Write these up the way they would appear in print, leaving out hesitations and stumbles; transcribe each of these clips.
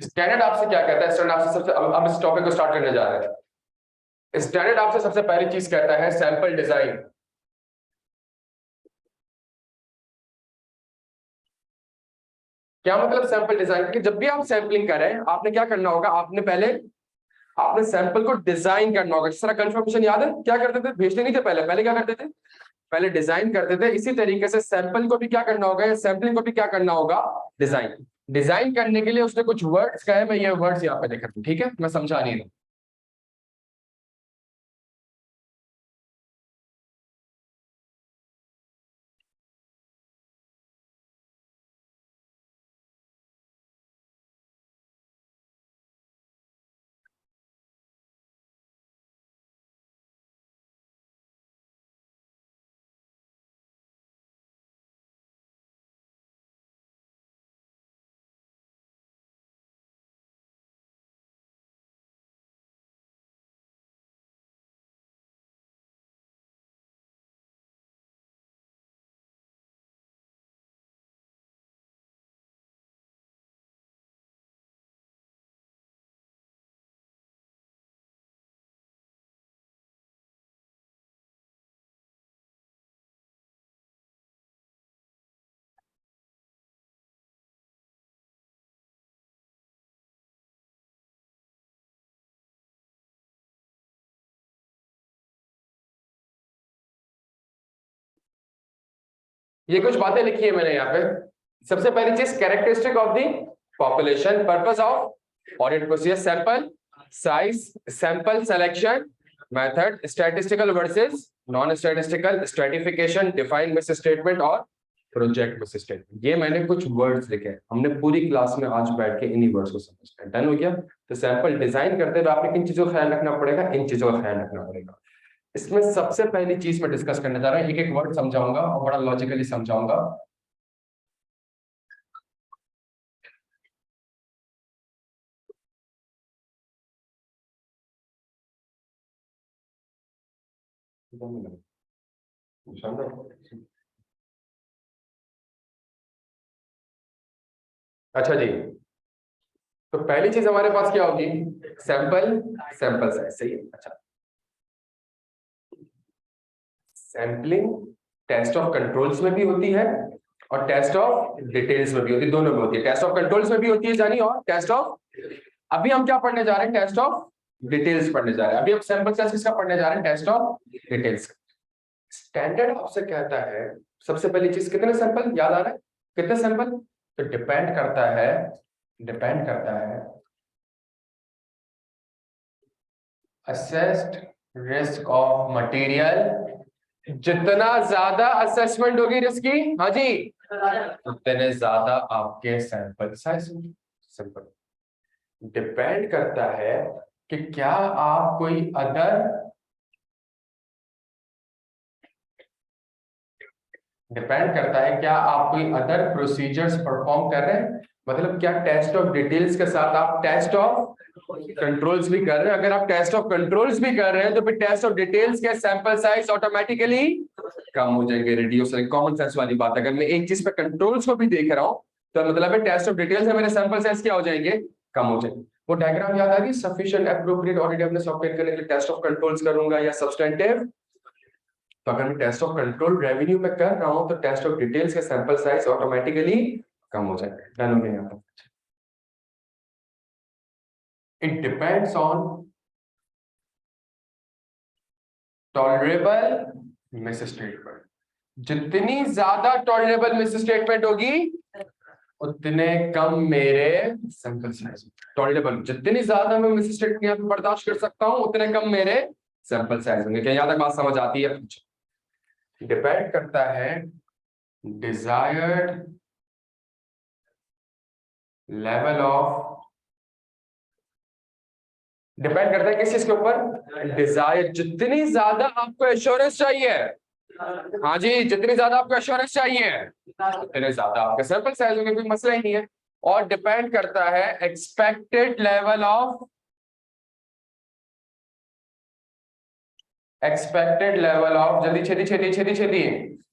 Standard आपसे क्या कहता है? स्टैंडर्ड आपसे सबसे अब इस टॉपिक को स्टार्ट करने जा रहे हैं। स्टैंडर्ड आपसे सबसे पहली चीज कहता है सैंपल डिजाइन। क्या मतलब सैंपल डिजाइन? कि जब भी आप सैंपलिंग कर रहे हैं आपने क्या करना होगा, आपने सैंपल को डिजाइन करना होगा। जिस तरह कंफर्मेशन याद है क्या करते थे? भेजते नहीं थे पहले, पहले क्या करते थे? पहले डिजाइन करते थे। इसी तरीके से सैंपल को भी क्या करना होगा, या सैंपलिंग को भी क्या करना होगा? डिजाइन। डिजाइन करने के लिए उसने कुछ वर्ड्स कहे, मैं ये वर्ड्स यहाँ पे लिख रहा हूं, ठीक है? मैं समझा नहीं रहा। ये कुछ बातें लिखी है मैंने यहाँ पे। सबसे पहली चीज, characteristic of the population, purpose of audit procedure, sample size, sample selection method, statistical versus non statistical, stratification, define miss statement और प्रोजेक्ट मिस स्टेटमेंट। ये मैंने कुछ वर्ड्स लिखे हैं, हमने पूरी क्लास में आज बैठ के इन्हीं वर्ड्स को समझना है। डन हो गया? तो सैंपल डिजाइन करते हुए आपने किन चीजों का ख्याल रखना पड़ेगा? इन चीजों का ख्याल रखना पड़ेगा। इसमें सबसे पहली चीज मैं डिस्कस करने जा रहा हूं, एक एक वर्ड समझाऊंगा और बड़ा लॉजिकली समझाऊंगा। अच्छा जी, तो पहली चीज हमारे पास क्या होगी? Sample, sample size. सही है। अच्छा, सैंपलिंग टेस्ट ऑफ कंट्रोल्स में भी होती है और टेस्ट ऑफ डिटेल्स में भी होती है, दोनों में होती है। टेस्ट ऑफ कंट्रोल्स में भी होती है जानी, और टेस्ट ऑफ, अभी हम क्या पढ़ने जा रहे हैं? टेस्ट ऑफ डिटेल्स पढ़ने जा रहे हैं। अभी हम सैंपल साइज किसका पढ़ने जा रहे हैं? Test of details. स्टैंडर्ड आपसे कहता है सबसे पहली चीज, कितने सैंपल? याद आ रहा है? कितने सैंपल? तो डिपेंड करता है असेस्ड रिस्क ऑफ मटेरियल। जितना ज्यादा असेसमेंट होगी रिस्क की, हाँ जी, उतने ज्यादा आपके सैंपल साइज होंगे। सिंपल। डिपेंड करता है कि क्या आप कोई अदर, डिपेंड करता है क्या आप कोई अदर प्रोसीजर्स परफॉर्म कर रहे हैं। मतलब क्या टेस्ट ऑफ डिटेल्स के साथ आप टेस्ट ऑफ कंट्रोल्स भी कर रहे हैं? अगर आप टेस्ट ऑफ कंट्रोल्स भी कर रहे हैं तो फिर टेस्ट ऑफ डिटेल्स के सैंपल साइज ऑटोमेटिकली कम हो जाएंगे, रिड्यूस। कॉमन सेंस वाली बात है, अगर मैं एक चीज पे कंट्रोल्स को भी देख रहा हूं तो मतलब है टेस्ट ऑफ डिटेल्स है, मेरे सैंपल साइज क्या हो जाएंगे? कम हो जाएंगे। वो डायग्राम याद आ गई? सफिशिएंट एप्रोप्रिएट ऑडिटिवनेस ऑब्टेन करने के लिए टेस्ट ऑफ कंट्रोल्स करूंगा या सब्सटेंटिव। तो अगर मैं टेस्ट ऑफ कंट्रोल रेवेन्यू में कर रहा हूं तो टेस्ट ऑफ डिटेल्स के सैंपल साइज ऑटोमेटिकली कम हो जाएंगे। डन हो गया यहाँ पर? It depends on tolerable miss statement. जितनी ज्यादा टॉलरेबल मिस स्टेटमेंट होगी उतने कम मेरे सैंपल साइज। टॉलरेबल, जितनी ज्यादा मैं मिस स्टेटमेंट यहाँ पे बर्दाश्त कर सकता हूं उतने कम मेरे सैंपल साइज होंगे। क्या यहाँ तक बात समझ आती है? डिपेंड करता है डिजायर्ड लेवल ऑफ, डिपेंड करता है किस चीज के ऊपर? डिजायर। जितनी ज्यादा आपको एश्योरेंस चाहिए, हाँ जी, जितनी ज्यादा आपको एश्योरेंस चाहिए उतने ज्यादा आपके सैंपल साइज होंगे, कोई मसला ही नहीं है। और डिपेंड करता है एक्सपेक्टेड लेवल ऑफ, जल्दी छेदी छेदी छेदी छेदी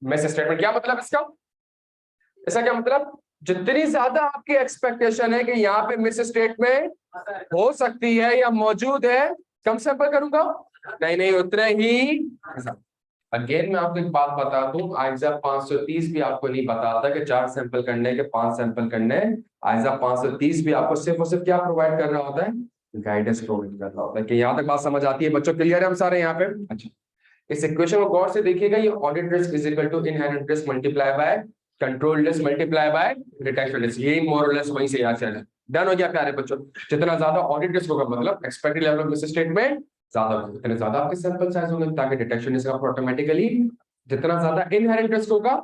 मिस स्टेटमेंट। क्या मतलब इसका? इसका क्या मतलब? जितनी ज्यादा आपकी एक्सपेक्टेशन है कि यहाँ पे मिस स्टेटमेंट हो सकती है या मौजूद है, कम सैंपल करूंगा, नहीं नहीं उतने ही। अगेन मैं आपको एक बात बता दूं, आइजा 530 भी आपको नहीं बताता कि 4 सैंपल करने के 5 सैंपल करने। आइजा 530 भी आपको सिर्फ और सिर्फ क्या प्रोवाइड कर रहा होता है, गाइडेंस प्रोवाइड कर रहा होता है। कि यहाँ तक बात समझ आती है बच्चों? क्लियर है हम सारे यहाँ पे? अच्छा, इस इक्वेशन को गौर से देखिएगा, ये audit risk is equal to inherent risk multiply by control risk multiply by detection risk, यही मोर और लेस वहीं से याद चल। डन हो गया प्यारे बच्चों? जितना ज्यादा ऑडिट रिस्क होगा मतलब expected level of miss statement ज्यादा होगा, उतने ज्यादा आपके सैंपल साइज होंगे, ताकि डिटेक्शन रिस्क आपको ऑटोमेटिकली, जितना ज्यादा इनहेरेंट रिस्क होगा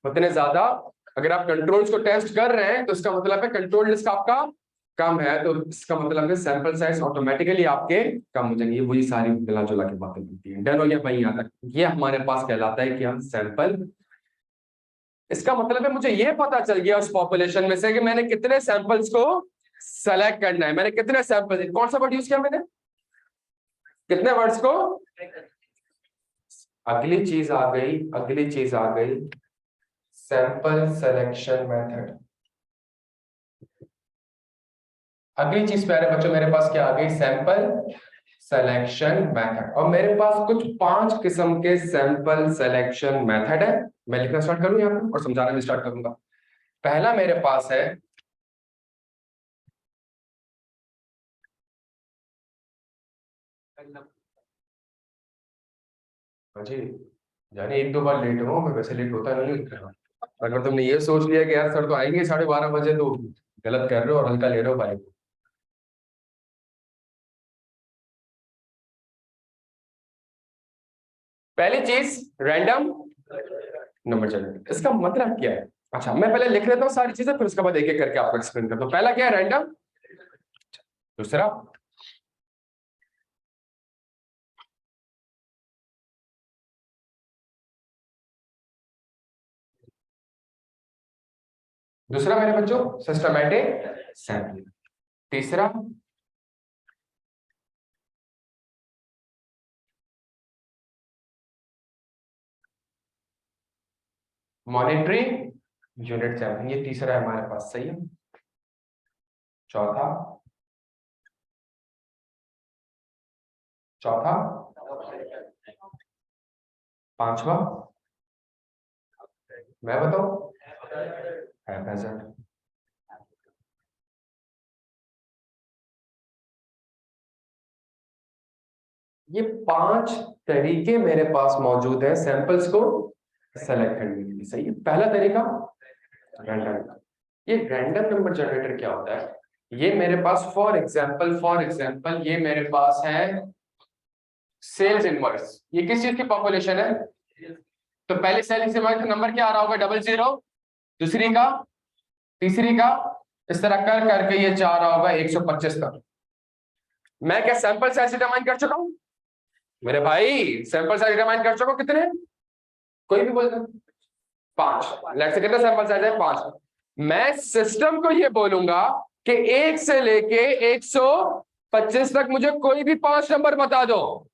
उतने ज्यादा, अगर आप कंट्रोल्स को टेस्ट कर रहे हैं तो इसका मतलब है कंट्रोल रिस्क आपका कम है, तो इसका मतलब है सैंपल साइज ऑटोमेटिकली आपके कम हो जाएंगे। वही सारी मिला जुला के बातें बनती है। डन हो गया भाई यहाँ तक? ये हमारे पास कहलाता है कि हम सैंपल, इसका मतलब है मुझे ये पता चल गया उस पॉपुलेशन में से कि मैंने कितने सैंपल्स को सेलेक्ट करना है, मैंने कितने सैंपल, कौन सा वर्ड यूज किया मैंने, कितने वर्ड्स को। अगली चीज आ गई, अगली चीज आ गई, सैंपल सिलेक्शन मेथड। अगली चीज प्यारे बच्चों मेरे पास क्या आ गई, सैंपल सिलेक्शन मेथड। और मेरे पास कुछ 5 किस्म के सैंपल सिलेक्शन मेथड है। मैं लिखना स्टार्ट करूं यहाँ पर और समझाना भी स्टार्ट करूंगा। पहला मेरे पास है जी, यानी 1-2 बार लेट हुआ, मैं वैसे लेट होता नहीं हूं। अगर तुमने ये सोच लिया कि यार सर तो आएंगे 12:30 बजे, तो गलत कर रहे हो और हल्का ले रहे हो भाई। पहली चीज रैंडम नंबर जनरेटर, इसका मतलब क्या है? अच्छा मैं पहले लिख लेता हूँ सारी चीजें, फिर उसके बाद एक एक करके आपको एक्सप्लेन करता हूँ। पहला क्या है, रैंडम। दूसरा दूसरा मेरे बच्चों सिस्टमैटिक सैंपलिंग। तीसरा मॉनिटरिंग यूनिट सैंपलिंग, ये तीसरा है हमारे पास, सही है। चौथा, चौथा पांचवा मैं बताऊं, हैप्पैज़र्ड। ये 5 तरीके मेरे पास मौजूद है सैंपल्स को सेलेक्ट करने के लिए, सही है। पहला तरीका रैंडम। ये रैंडम नंबर जनरेटर क्या होता है, ये मेरे पास फॉर एग्जांपल ये मेरे पास है सेल्स इनवॉइस। ये किस चीज की पॉपुलेशन है, तो पहले सेल्स इनवॉइस का नंबर क्या आ रहा होगा, 00, दूसरी का, तीसरी का, इस तरह कर करके ये जा रहा होगा 125 तक। मैं क्या सैंपल साइज डिटरमाइन कर चुका हूं मेरे भाई, सैंपल साइज डिटरमाइन कर चुका हूं, कितने, कोई भी बोल दो, 5। लेट्स से कितने सैंपल साइज है, 5। मैं सिस्टम को ये बोलूंगा कि 1 से लेके 125 तक मुझे कोई भी 5 नंबर बता दो।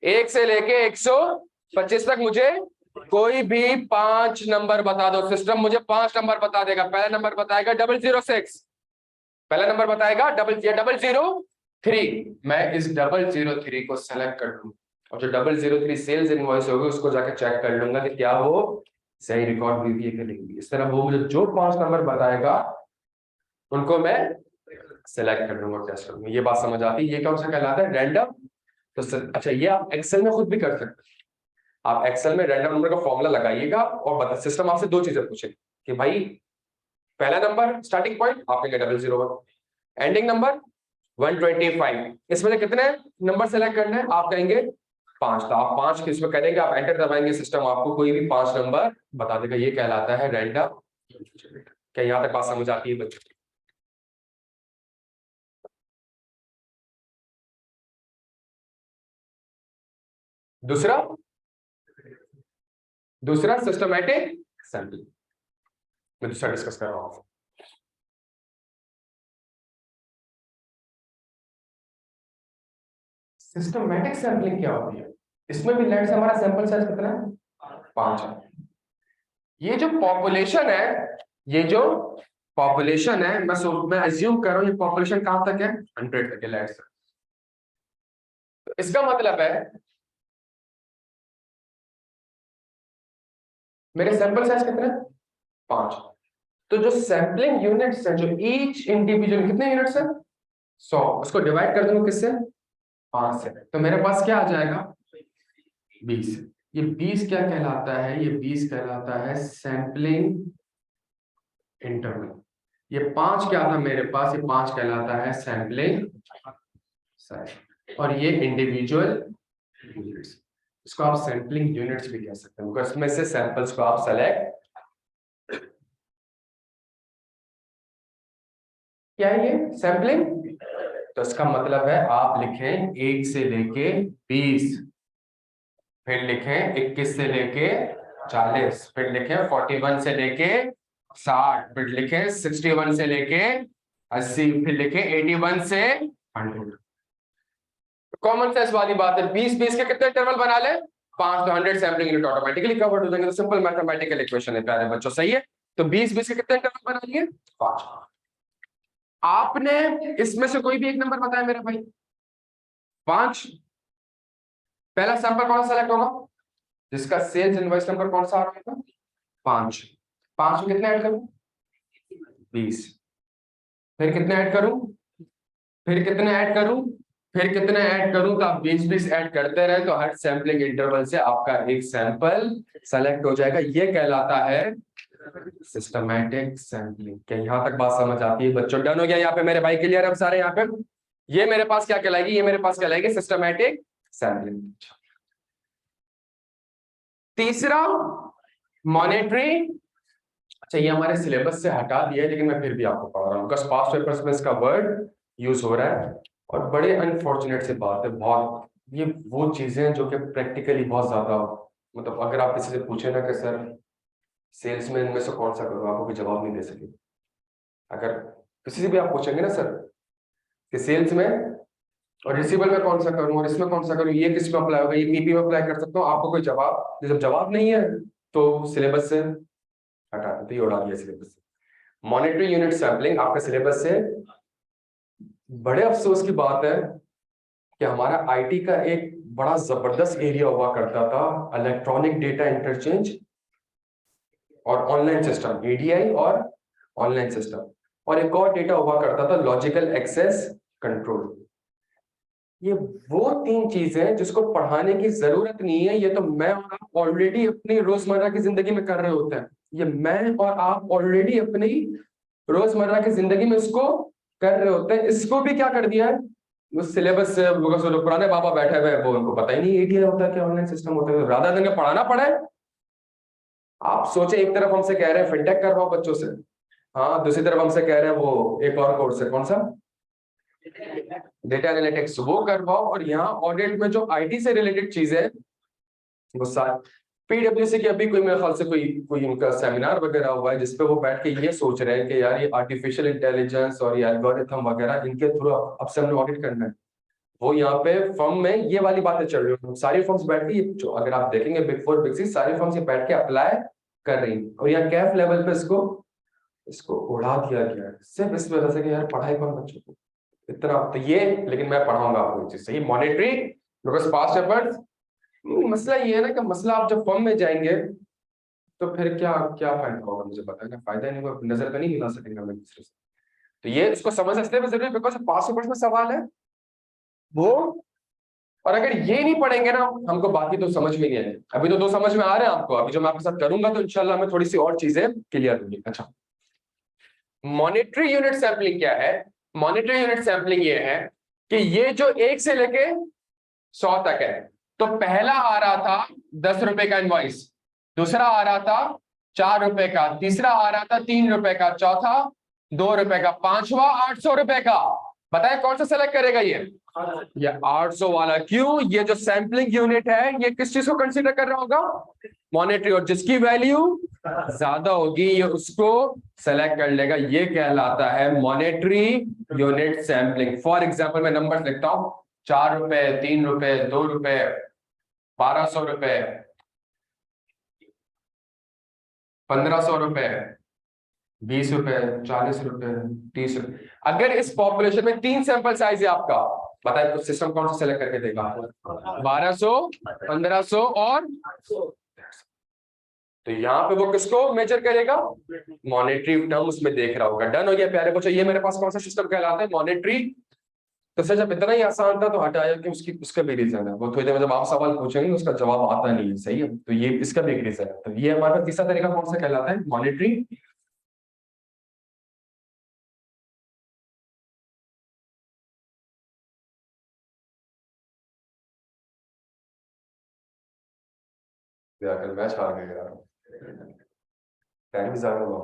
1 से लेके 125 तक मुझे कोई भी 5 नंबर बता दो। सिस्टम मुझे 5 नंबर बता देगा। पहला नंबर बताएगा 006, पहला नंबर बताएगा 003। मैं इस 003 को सेलेक्ट कर लूंगा, और जो 003 सेल्स इनवॉइस होगी उसको जाकर चेक कर लूंगा कि क्या वो सही रिकॉर्ड हुई है कि नहीं। इस तरह वो मुझे जो 5 नंबर बताएगा उनको मैं सेलेक्ट कर लूंगा, टेस्ट करूंगा। ये बात समझ आती है, ये कौन सा कहलाता है, रैंडम। तो अच्छा ये आप एक्सेल में खुद भी कर सकते हैं। आप एक्सेल में रैंडम नंबर का फॉर्मूला लगाइएगा और बता, सिस्टम आपसे 2 चीजें पूछे कि भाई पहला नंबर स्टार्टिंग पॉइंट आप कहेंगे 001, एंडिंग नंबर 125, इसमें से कितने नंबर सेलेक्ट करने हैं, आप कहेंगे 5। तो आप 5 किसमें करेंगे, आप एंटर दबाएंगे, सिस्टम आपको कोई भी 5 नंबर बता देगा। ये कहलाता है रैंडम। क्या यहाँ तक बात समझ आती है बच्चों? दूसरा, दूसरा सिस्टमैटिक सैंपलिंग, मैं दूसरा डिस्कस कर रहा हूं। सिस्टमैटिक सैंपलिंग क्या होती है, इसमें भी लेट से हमारा सैंपल साइज कितना है, 5 है। ये जो पॉपुलेशन है ये जो पॉपुलेशन है, मैं अज्यूम कर रहा हूँ ये पॉपुलेशन कहां तक है, 100 तक है, लेट्स। तो इसका मतलब है मेरे सैंपल साइज कितने, 5। तो जो सैंपलिंग यूनिट्स है, जो ईच इंडिविजुअल कितने यूनिट्स है, 100, उसको डिवाइड कर दूंगा किससे, 5 से, तो मेरे पास क्या आ जाएगा, 20। ये 20 क्या कहलाता है, ये 20 कहलाता है सैंपलिंग इंटरवल। ये 5 क्या था मेरे पास, ये 5 कहलाता है सैंपलिंग साइज, और ये इंडिविजुअल यूनिट्स, इसको आप सैंपलिंग यूनिट्स भी कह सकते हैं, बिकॉज इसमें से सैंपल्स को आप सेलेक्ट, क्या है ये सैंपलिंग। तो इसका मतलब है आप लिखें 1 से लेके 20, फिर लिखें 21 से लेके 40, फिर लिखें 41 से लेके 60, फिर लिखें 61 से लेके 80, फिर लिखें 81 से 100। कॉमन सेंस वाली बात है, 20 के कितने इंटरवल बना ले, 5, तो 100 सैंपलिंग यूनिट ऑटोमेटिकली कवर्ड हो जाएंगे। तो सिंपल मैथमेटिकल इक्वेशन है प्यारे बच्चों, सही है। तो 20 के कितने इंटरवल बना लिए, 5। आपने इसमें से कोई भी एक नंबर बताया मेरा भाई, 5। पहला सैंपल कौन सा सेलेक्ट होगा, जिसका सेल्स इनवॉइस नंबर कौन सा आ रहा है, 5। 5 में कितने ऐड करूं, 20। फिर कितने ऐड करूं, फिर कितने ऐड करूं, फिर कितने ऐड करूं, तो आप 20 ऐड करते रहे, तो हर सैंपलिंग इंटरवल से आपका एक सैंपल सेलेक्ट हो जाएगा। ये कहलाता है सिस्टमैटिक सैंपलिंग। क्या यहां तक बात समझ आती है बच्चों, डन हो गया यहाँ पे मेरे भाई, क्लियर है अब सारे यहाँ पे। ये मेरे पास क्या कहलाएगी, ये मेरे पास कहलाएगी सिस्टमैटिक सैंपलिंग। तीसरा मॉनिटरी, अच्छा ये हमारे सिलेबस से हटा दिया है, लेकिन मैं फिर भी आपको पढ़ा रहा हूँ, बिकॉज पास्ट पेपर्स में इसका वर्ड यूज हो रहा है, और बड़े अनफॉर्चुनेट से बात है, बहुत ये वो चीजें हैं जो कि प्रैक्टिकली बहुत ज्यादा, मतलब अगर आप किसी से पूछे ना कि सर सेल्स में इनमें से कौन सा करूँ, आपको कोई जवाब नहीं दे सके। अगर किसी से भी आप पूछेंगे ना सर कि सेल्स में और रिसीवेबल में कौन सा करूं और इसमें कौन सा करूं, ये किस में अप्लाई होगा, ये पीपी में अप्लाई कर सकता हूँ, आपको कोई जवाब, जब जवाब नहीं है तो सिलेबस से हटा देते, ये उड़ा दिया सिलेबस से। मॉनिटरी यूनिट सैंपलिंग आपके सिलेबस से, बड़े अफसोस की बात है कि हमारा आईटी का एक बड़ा जबरदस्त एरिया हुआ करता था, इलेक्ट्रॉनिक डेटा इंटरचेंज और ऑनलाइन सिस्टम, एडीआई और ऑनलाइन सिस्टम, और एक और डेटा हुआ करता था लॉजिकल एक्सेस कंट्रोल। ये वो 3 चीजें जिसको पढ़ाने की जरूरत नहीं है, ये तो मैं और आप ऑलरेडी अपनी रोजमर्रा की जिंदगी में कर रहे होते हैं। ये मैं और आप ऑलरेडी अपनी रोजमर्रा की जिंदगी में इसको कर रहे होते हैं। इसको भी क्या कर दिया है उस सिलेबस से, जो पुराने बाबा बैठे हुए हैं वो उनको पता ही नहीं एडीआई होता है क्या, ऑनलाइन सिस्टम होता है, राधा दिन के पढ़ाना पड़े। आप सोचे एक तरफ हमसे कह रहे हैं फिनटेक करवाओ बच्चों से, हाँ दूसरी तरफ हमसे कह रहे हैं वो एक और कोर्स है, कौन सा, डेटा एनालिटिक्स, वो करवाओ। और यहाँ ऑडिट में जो आईटी से रिलेटेड चीजें हैं वो सारी, पीडब्ल्यूसी की अभी कोई मेरे ख्याल से कोई कोई उनका सेमिनार वगैरह हुआ है जिसपे वो बैठ के ये सोच रहे हैं कि यार ये आर्टिफिशियल इंटेलिजेंस और ये एल्गोरिथम वगैरह इनके थ्रू अब से हमने ऑडिट करना है। वो यहाँ पे फर्म में ये वाली बातें चल रही है, सारी फर्म्स बैठ के जो अगर आप देखेंगे बिग 4 बिग 6 सारी फर्म्स ये बैठ के अप्लाई कर रही हैं, और यहाँ कैफ लेवल पे इसको इसको उड़ा दिया गया है सिर्फ इस वजह से कि यार पढ़ाई कौन बच्चों को इतना, तो ये लेकिन मैं पढ़ाऊंगा आपको चीज सही, मॉनिटरी बिकॉज पास्ट पेपर्स। मसला ये है ना कि मसला आप जब फर्म में जाएंगे तो फिर क्या क्या फायदा होगा, मुझे पता है ना, फायदा नहीं होगा, नजर पे नहीं मिला सकेंगे हम एक दूसरे से। तो ये इसको समझ सकते हैं जरूरी, बिकॉज पास्ट पेपर्स में सवाल है वो, और अगर ये नहीं पढ़ेंगे ना हमको बाकी तो समझ में नहीं आएंगे। अभी तो 2 समझ में आ रहे हैं आपको, अभी जो मैं आपके साथ करूंगा तो इंशाल्लाह मैं थोड़ी सी और चीजें क्लियर होंगी। अच्छा, मॉनिटरी यूनिट सैंपलिंग क्या है, मॉनिटरी यूनिट सैंपलिंग ये है कि ये जो 1 से लेके 100 तक है, तो पहला आ रहा था 10 रुपए का इनवॉइस, दूसरा आ रहा था 4 रुपए का, तीसरा आ रहा था 3 रुपए का, चौथा 2 रुपए का, पांचवा 800 रुपए का। बताए कौन सा सेलेक्ट करेगा ये 800 वाला। क्यों, ये जो सैंपलिंग यूनिट है ये किस चीज को कंसीडर कर रहा होगा, मॉनेटरी, और जिसकी वैल्यू ज्यादा होगी ये उसको सेलेक्ट कर लेगा। ये कहलाता है monetary unit sampling. For example मैं नंबर लिखता हूं, 4 रुपए, 3 रुपए, 2 रुपए, 1200 रुपए, 1500 रुपए, ₹20, ₹40, ₹30। अगर इस पॉपुलेशन में 3 सैंपल साइज है आपका, बताए तो सिस्टम कौन सा सेलेक्ट करके देगा? 1200, 1500 और तो यहाँ पे वो किसको मेजर करेगा? मॉनेटरी टर्म उसमें देख रहा होगा। डन हो गया प्यारे बच्चों, ये मेरे पास कौन सा सिस्टम कहलाता है? मॉनेटरी। तो सर जब इतना ही आसान था तो हटाया कि उसका भी रीजन है, वो थोड़ी देर में जब आप सवाल पूछेंगे उसका जवाब आता नहीं है, सही है, तो ये इसका भी एक रीजन है। तो ये हमारा तीसरा तरीका कौन सा कहलाता है? मॉनेटरी। कल मैच हार गए यार, टाइम भी ज्यादा हुआ।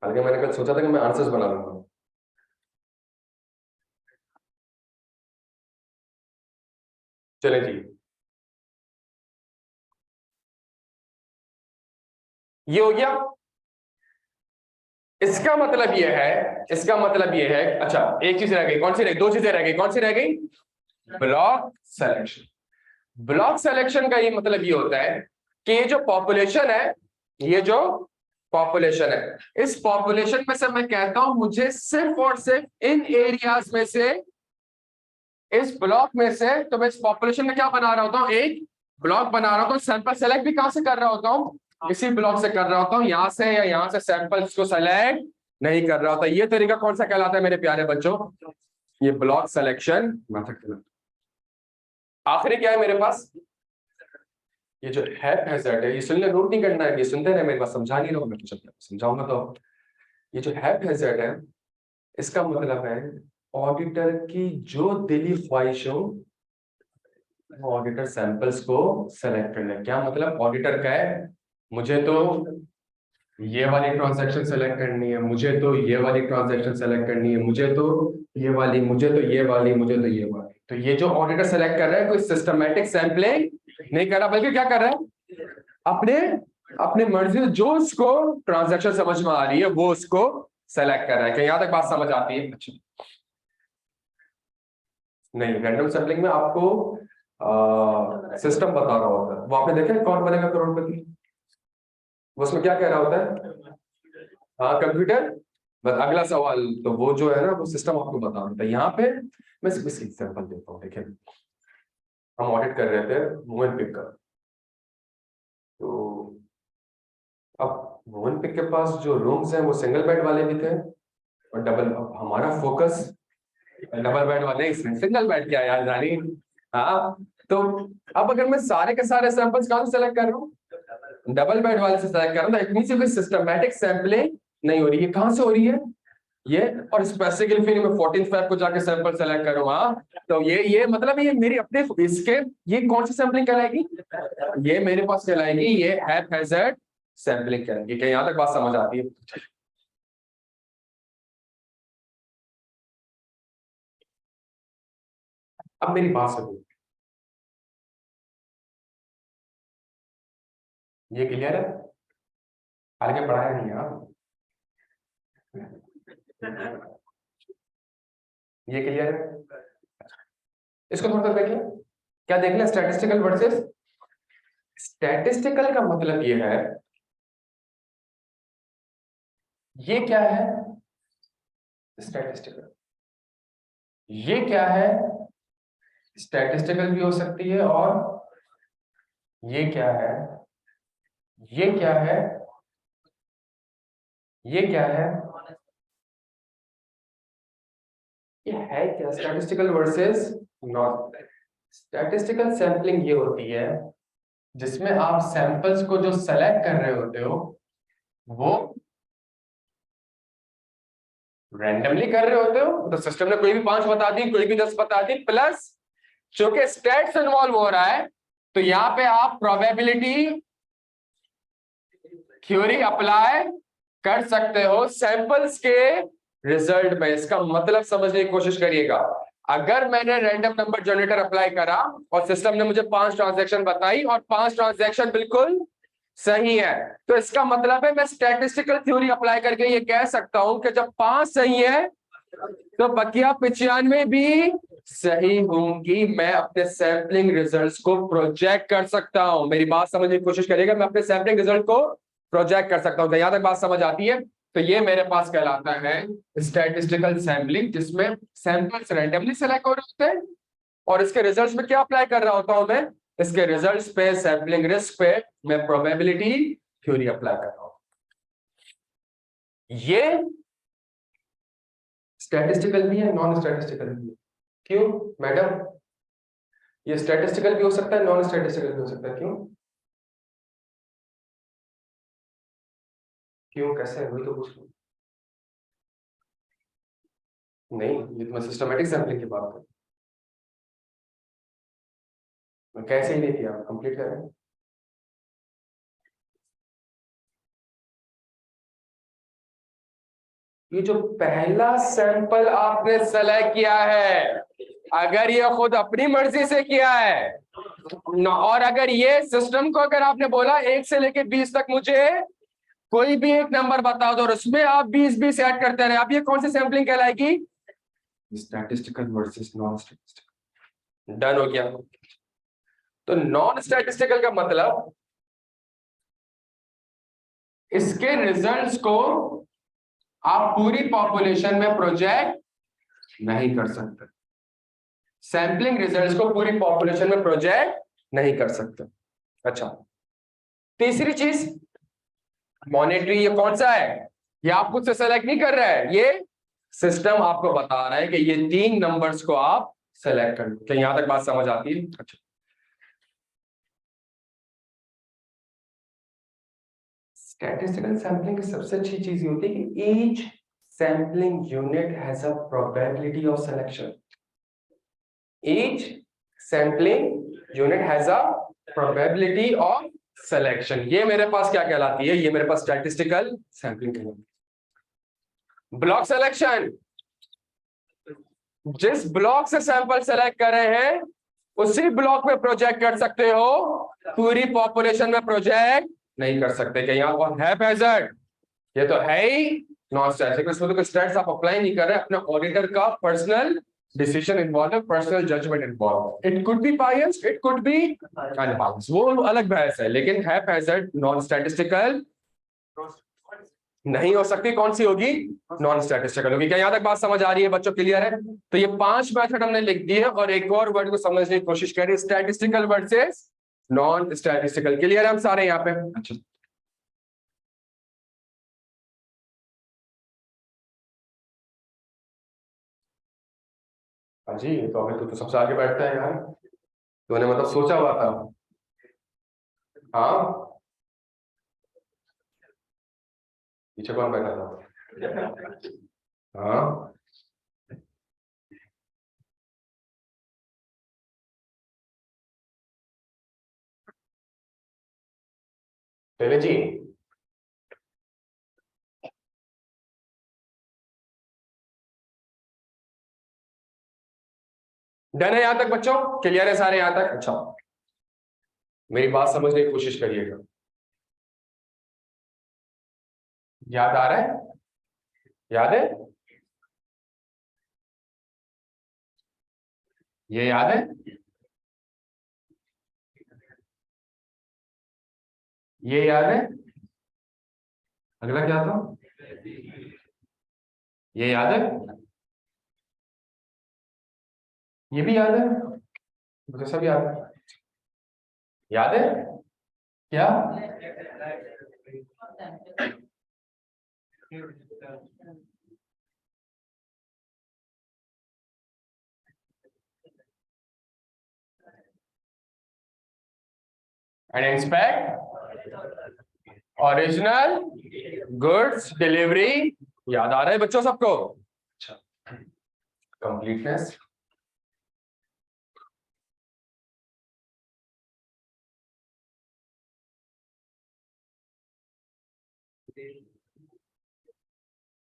हालांकि मैंने कल सोचा था कि मैं आंसर्स बना लूंगा। चले जी, ये हो गया। इसका मतलब ये है, इसका मतलब ये है, अच्छा एक चीज रह गई, कौन सी रह गई? दो चीजें रह गई, कौन सी रह गई? Block selection. ब्लॉक सिलेक्शन का ये मतलब ये होता है कि ये जो पॉपुलेशन है, ये जो पॉपुलेशन है, इस पॉपुलेशन में से मैं कहता हूं मुझे सिर्फ और सिर्फ इन एरियाज में से, इस ब्लॉक में से, तो मैं इस पॉपुलेशन में क्या बना रहा होता हूं? एक ब्लॉक बना रहा होता हूं। सैंपल सेलेक्ट भी कहां से कर रहा होता हूं? इसी ब्लॉक से कर रहा होता हूं, यहां से या यहां से सैंपल्स को सेलेक्ट नहीं कर रहा होता। ये तरीका कौन सा कहलाता है मेरे प्यारे बच्चों? ये ब्लॉक सिलेक्शन मेथड। आखिरी क्या है मेरे पास? ये जो हैज़ार्ड है, ये सुनने नोट नहीं करना है, ये सुनते रहे, मेरे पास समझा नहीं रहा हूं, मैं कुछ समझाऊंगा तो। ये जो हैज़ार्ड है, इसका मतलब है ऑडिटर की जो दिली ख्वाहिश हो, ऑडिटर सैंपल्स को सेलेक्ट करना है। क्या मतलब? ऑडिटर का है मुझे तो ये वाली ट्रांजैक्शन सेलेक्ट करनी है, मुझे तो ये वाली ट्रांजैक्शन सेलेक्ट करनी है, मुझे तो ये वाली, मुझे तो ये वाली, मुझे तो ये वाली। तो ये जो ऑडिटर सेलेक्ट कर रहा है, कोई सिस्टमैटिक सैंपलिंग नहीं कर रहा, बल्कि क्या कर रहा है? अपने अपने मर्जी से जो उसको ट्रांजैक्शन समझ में आ रही है वो उसको सेलेक्ट कर रहा है। क्या यहां तक बात समझ आती है? अच्छा नहीं, रैंडम सैंपलिंग में आपको सिस्टम बता रहा होता है। वो आपने देखा है कौन बनेगा करोड़पति? वो उसमें क्या कह रहा होता है? हाँ कंप्यूटर। बस अगला सवाल, तो वो जो है ना वो सिस्टम आपको बता रहा था। यहाँ पे मैं सिर्फ इसकी एग्जांपल देता हूँ। देखिए हम ऑडिट कर रहे थे मोहन पिक का, तो अब मोहन पिक के पास जो रूम्स हैं वो सिंगल बेड वाले भी थे और डबल। अब हमारा फोकस डबल बेड वाले, इसमें सिंगल बेड क्या यार जानी। हाँ तो अब अगर मैं सारे के सारे सैंपल्स कहाँ से सेलेक्ट कर रहा हूँ? डबल बेड वाले से सेलेक्ट कर रहा हूँ। इट मींस कोई सिस्टमैटिक सैंपलिंग नहीं हो रही है। कहां से हो रही है ये? और स्पेसिफिकली फिर मैं 14th फेब को जाके सैंपल सेलेक्ट करूंगा, तो ये मतलब ये मेरी अपने इसके, ये कौन सी सैंपलिंग कहलाएगी? ये मेरे पास कहलाएगी, ये हैज़ार्ड सैंपलिंग कहलाएगी। क्या यहां तक बात समझ आती है? अब मेरी बात सुनिए, ये क्लियर है? हालांकि पढ़ाया नहीं है आप, ये क्लियर है? इसको थोड़ा सा देखिए, क्या देख लें? स्टैटिस्टिकल वर्सेस स्टैटिस्टिकल का मतलब ये है, ये क्या है स्टैटिस्टिकल, ये क्या है स्टैटिस्टिकल भी हो सकती है, और ये क्या है, ये क्या है, ये क्या है, ये है क्या? Statistical versus not statistical sampling ये होती है जिसमें आप सैंपल्स को जो सेलेक्ट कर रहे होते हो वो रैंडमली कर रहे होते हो। तो सिस्टम ने कोई भी 5 बता दी, कोई भी 10 बता दी, प्लस चूंकि स्टैट्स इन्वॉल्व हो रहा है तो यहां पे आप प्रोबेबिलिटी थ्योरी अप्लाई कर सकते हो सैंपल्स के रिजल्ट में। इसका मतलब समझने की कोशिश करिएगा। अगर मैंने रैंडम नंबर जनरेटर अप्लाई करा और सिस्टम ने मुझे 5 ट्रांजैक्शन बताई और 5 ट्रांजैक्शन बिल्कुल सही है, तो इसका मतलब है मैं स्टैटिस्टिकल थ्योरी अप्लाई करके ये कह सकता हूं कि जब 5 सही है तो बकिया 95 भी सही होंगी। मैं अपने सैंपलिंग रिजल्ट्स को प्रोजेक्ट कर सकता हूं। मेरी बात समझने की कोशिश करिएगा, मैं अपने सैंपलिंग रिजल्ट को प्रोजेक्ट कर सकता हूँ। यहां तक बात समझ आती है? तो ये मेरे पास कहलाता है स्टैटिस्टिकल सैम्पलिंग, जिसमें सैंपल्स रैंडमली सेलेक्ट हो रहे होते हैं और इसके रिजल्ट्स में क्या अप्लाई कर रहा होता हूं मैं, इसके रिजल्ट्स पे, सैंपलिंग रिस्क पे मैं प्रोबेबिलिटी थ्योरी अप्लाई कर रहा हूं। ये स्टैटिस्टिकल भी है, नॉन स्टैटिस्टिकल भी है। क्यों मैडम? ये स्टैटिस्टिकल भी हो सकता है, नॉन स्टैटिस्टिकल भी हो सकता है। क्यों? क्यों कैसे? वही तो पूछ रहा हूं। नहीं, ये तो मैं सिस्टमैटिक सैंपलिंग की बात कर, मैं कैसे ही नहीं किया, कंप्लीट करें। ये जो पहला सैंपल आपने सेलेक्ट किया है, अगर ये खुद अपनी मर्जी से किया है और अगर ये सिस्टम को अगर आपने बोला 1 से लेके 20 तक मुझे कोई भी एक नंबर बता दो और उसमें आप 20 ऐड करते रहे, अब ये कौन सी सैंपलिंग कहलाएगी? Statistical versus non statistical. Done हो गया। तो नॉन स्टैटिस्टिकल का मतलब इसके रिजल्ट्स को आप पूरी पॉपुलेशन में प्रोजेक्ट नहीं कर सकते, सैंपलिंग रिजल्ट्स को पूरी पॉपुलेशन में प्रोजेक्ट नहीं कर सकते। अच्छा, तीसरी चीज मॉनेटरी। ये कौन सा है? ये आप खुद से सेलेक्ट नहीं कर रहे हैं, ये सिस्टम आपको बता रहा है कि ये 3 नंबर्स को आप सेलेक्ट कर लो। क्या यहां तक बात समझ आती है? अच्छा, स्टैटिस्टिकल सैंपलिंग की सबसे अच्छी चीज ये होती है कि each sampling unit has a probability of selection. Each sampling unit has a probability of selection. ये मेरे पास क्या कहलाती है? ये मेरे पास स्टैटिस्टिकल सैंपलिंग कहलाती है। ब्लॉक सिलेक्शन, जिस ब्लॉक से सैंपल सेलेक्ट कर रहे हैं उसी ब्लॉक में प्रोजेक्ट कर सकते हो, पूरी पॉपुलेशन में प्रोजेक्ट नहीं कर सकते। क्या यहाँ पर है हैजार्ड? ये तो है ही नॉन स्टैटिक, इसमें तो कोई स्टैट्स आप अप्लाई नहीं कर रहे, अपने ऑडिटर का पर्सनल डिसीजन इन्वॉल्व है, personal judgement involve. It could be biased, it could be unbiased, वो अलग बहस है, लेकिन है हैजार्ड नॉन स्टैटिस्टिकल नहीं हो सकती। कौन सी होगी? नॉन स्टैटिस्टिकल होगी। क्या यहां तक बात समझ आ रही है बच्चों? क्लियर है? तो ये 5 मेथड हमने लिख दिए और एक और वर्ड को समझने की कोशिश करें, statistical versus non statistical. Clear है हम सारे यहाँ पे? अच्छा, हाँ जी, तो अभी तो सबसे आगे बैठता है यार, तूने मतलब सोचा हुआ था। हाँ, पीछे कौन बैठा था? हाँ, पहले जी। डन है यहां तक बच्चों? क्लियर है सारे यहां तक? अच्छा, मेरी बात समझने की कोशिश करिएगा। याद आ रहा है? याद है? ये याद है? ये याद है? अगला क्या था? ये याद है? ये भी याद है? मुझे सब याद है। याद है? क्या? And inspect original goods delivery. याद आ रहा है बच्चों सबको? अच्छा, कंप्लीटनेस।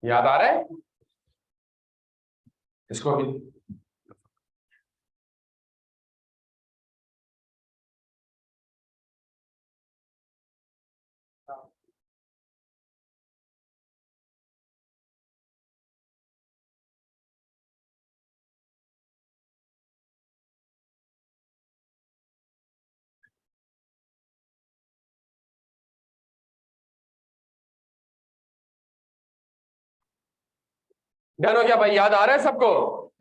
याद आ रहा है इसको भी? डन हो गया भाई? याद आ रहा है सबको?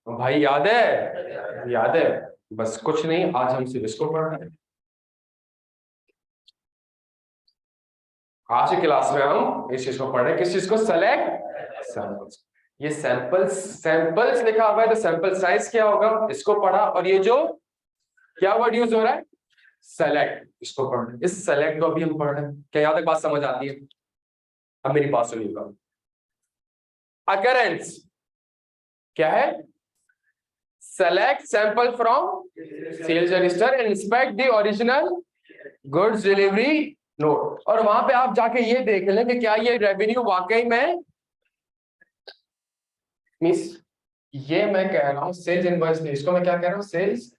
भाई याद है? याद है? बस कुछ नहीं, आज हम सिर्फ इसको पढ़ रहे हैं। आज की क्लास में हम इस चीज को पढ़ रहे हैं। किस चीज को? Select samples. ये सैंपल्स, सैंपल्स लिखा हुआ है तो सैंपल साइज क्या होगा, इसको पढ़ा। और ये जो क्या वर्ड यूज हो रहा है, सेलेक्ट, इसको पढ़ रहे हैं। इस सेलेक्ट को अभी हम पढ़ रहे हैं। क्या यहाँ तक बात समझ आती है? अब मेरी बात सुनिएगा। अकरेंस क्या है? Select sample from sales register and inspect the original goods delivery note. और वहां पे आप जाके ये देख लें कि क्या ये रेवेन्यू वाकई में, मींस ये मैं कह रहा हूं सेल्स इनवॉइस नहीं, इसको मैं क्या कह रहा हूं, सेल्स।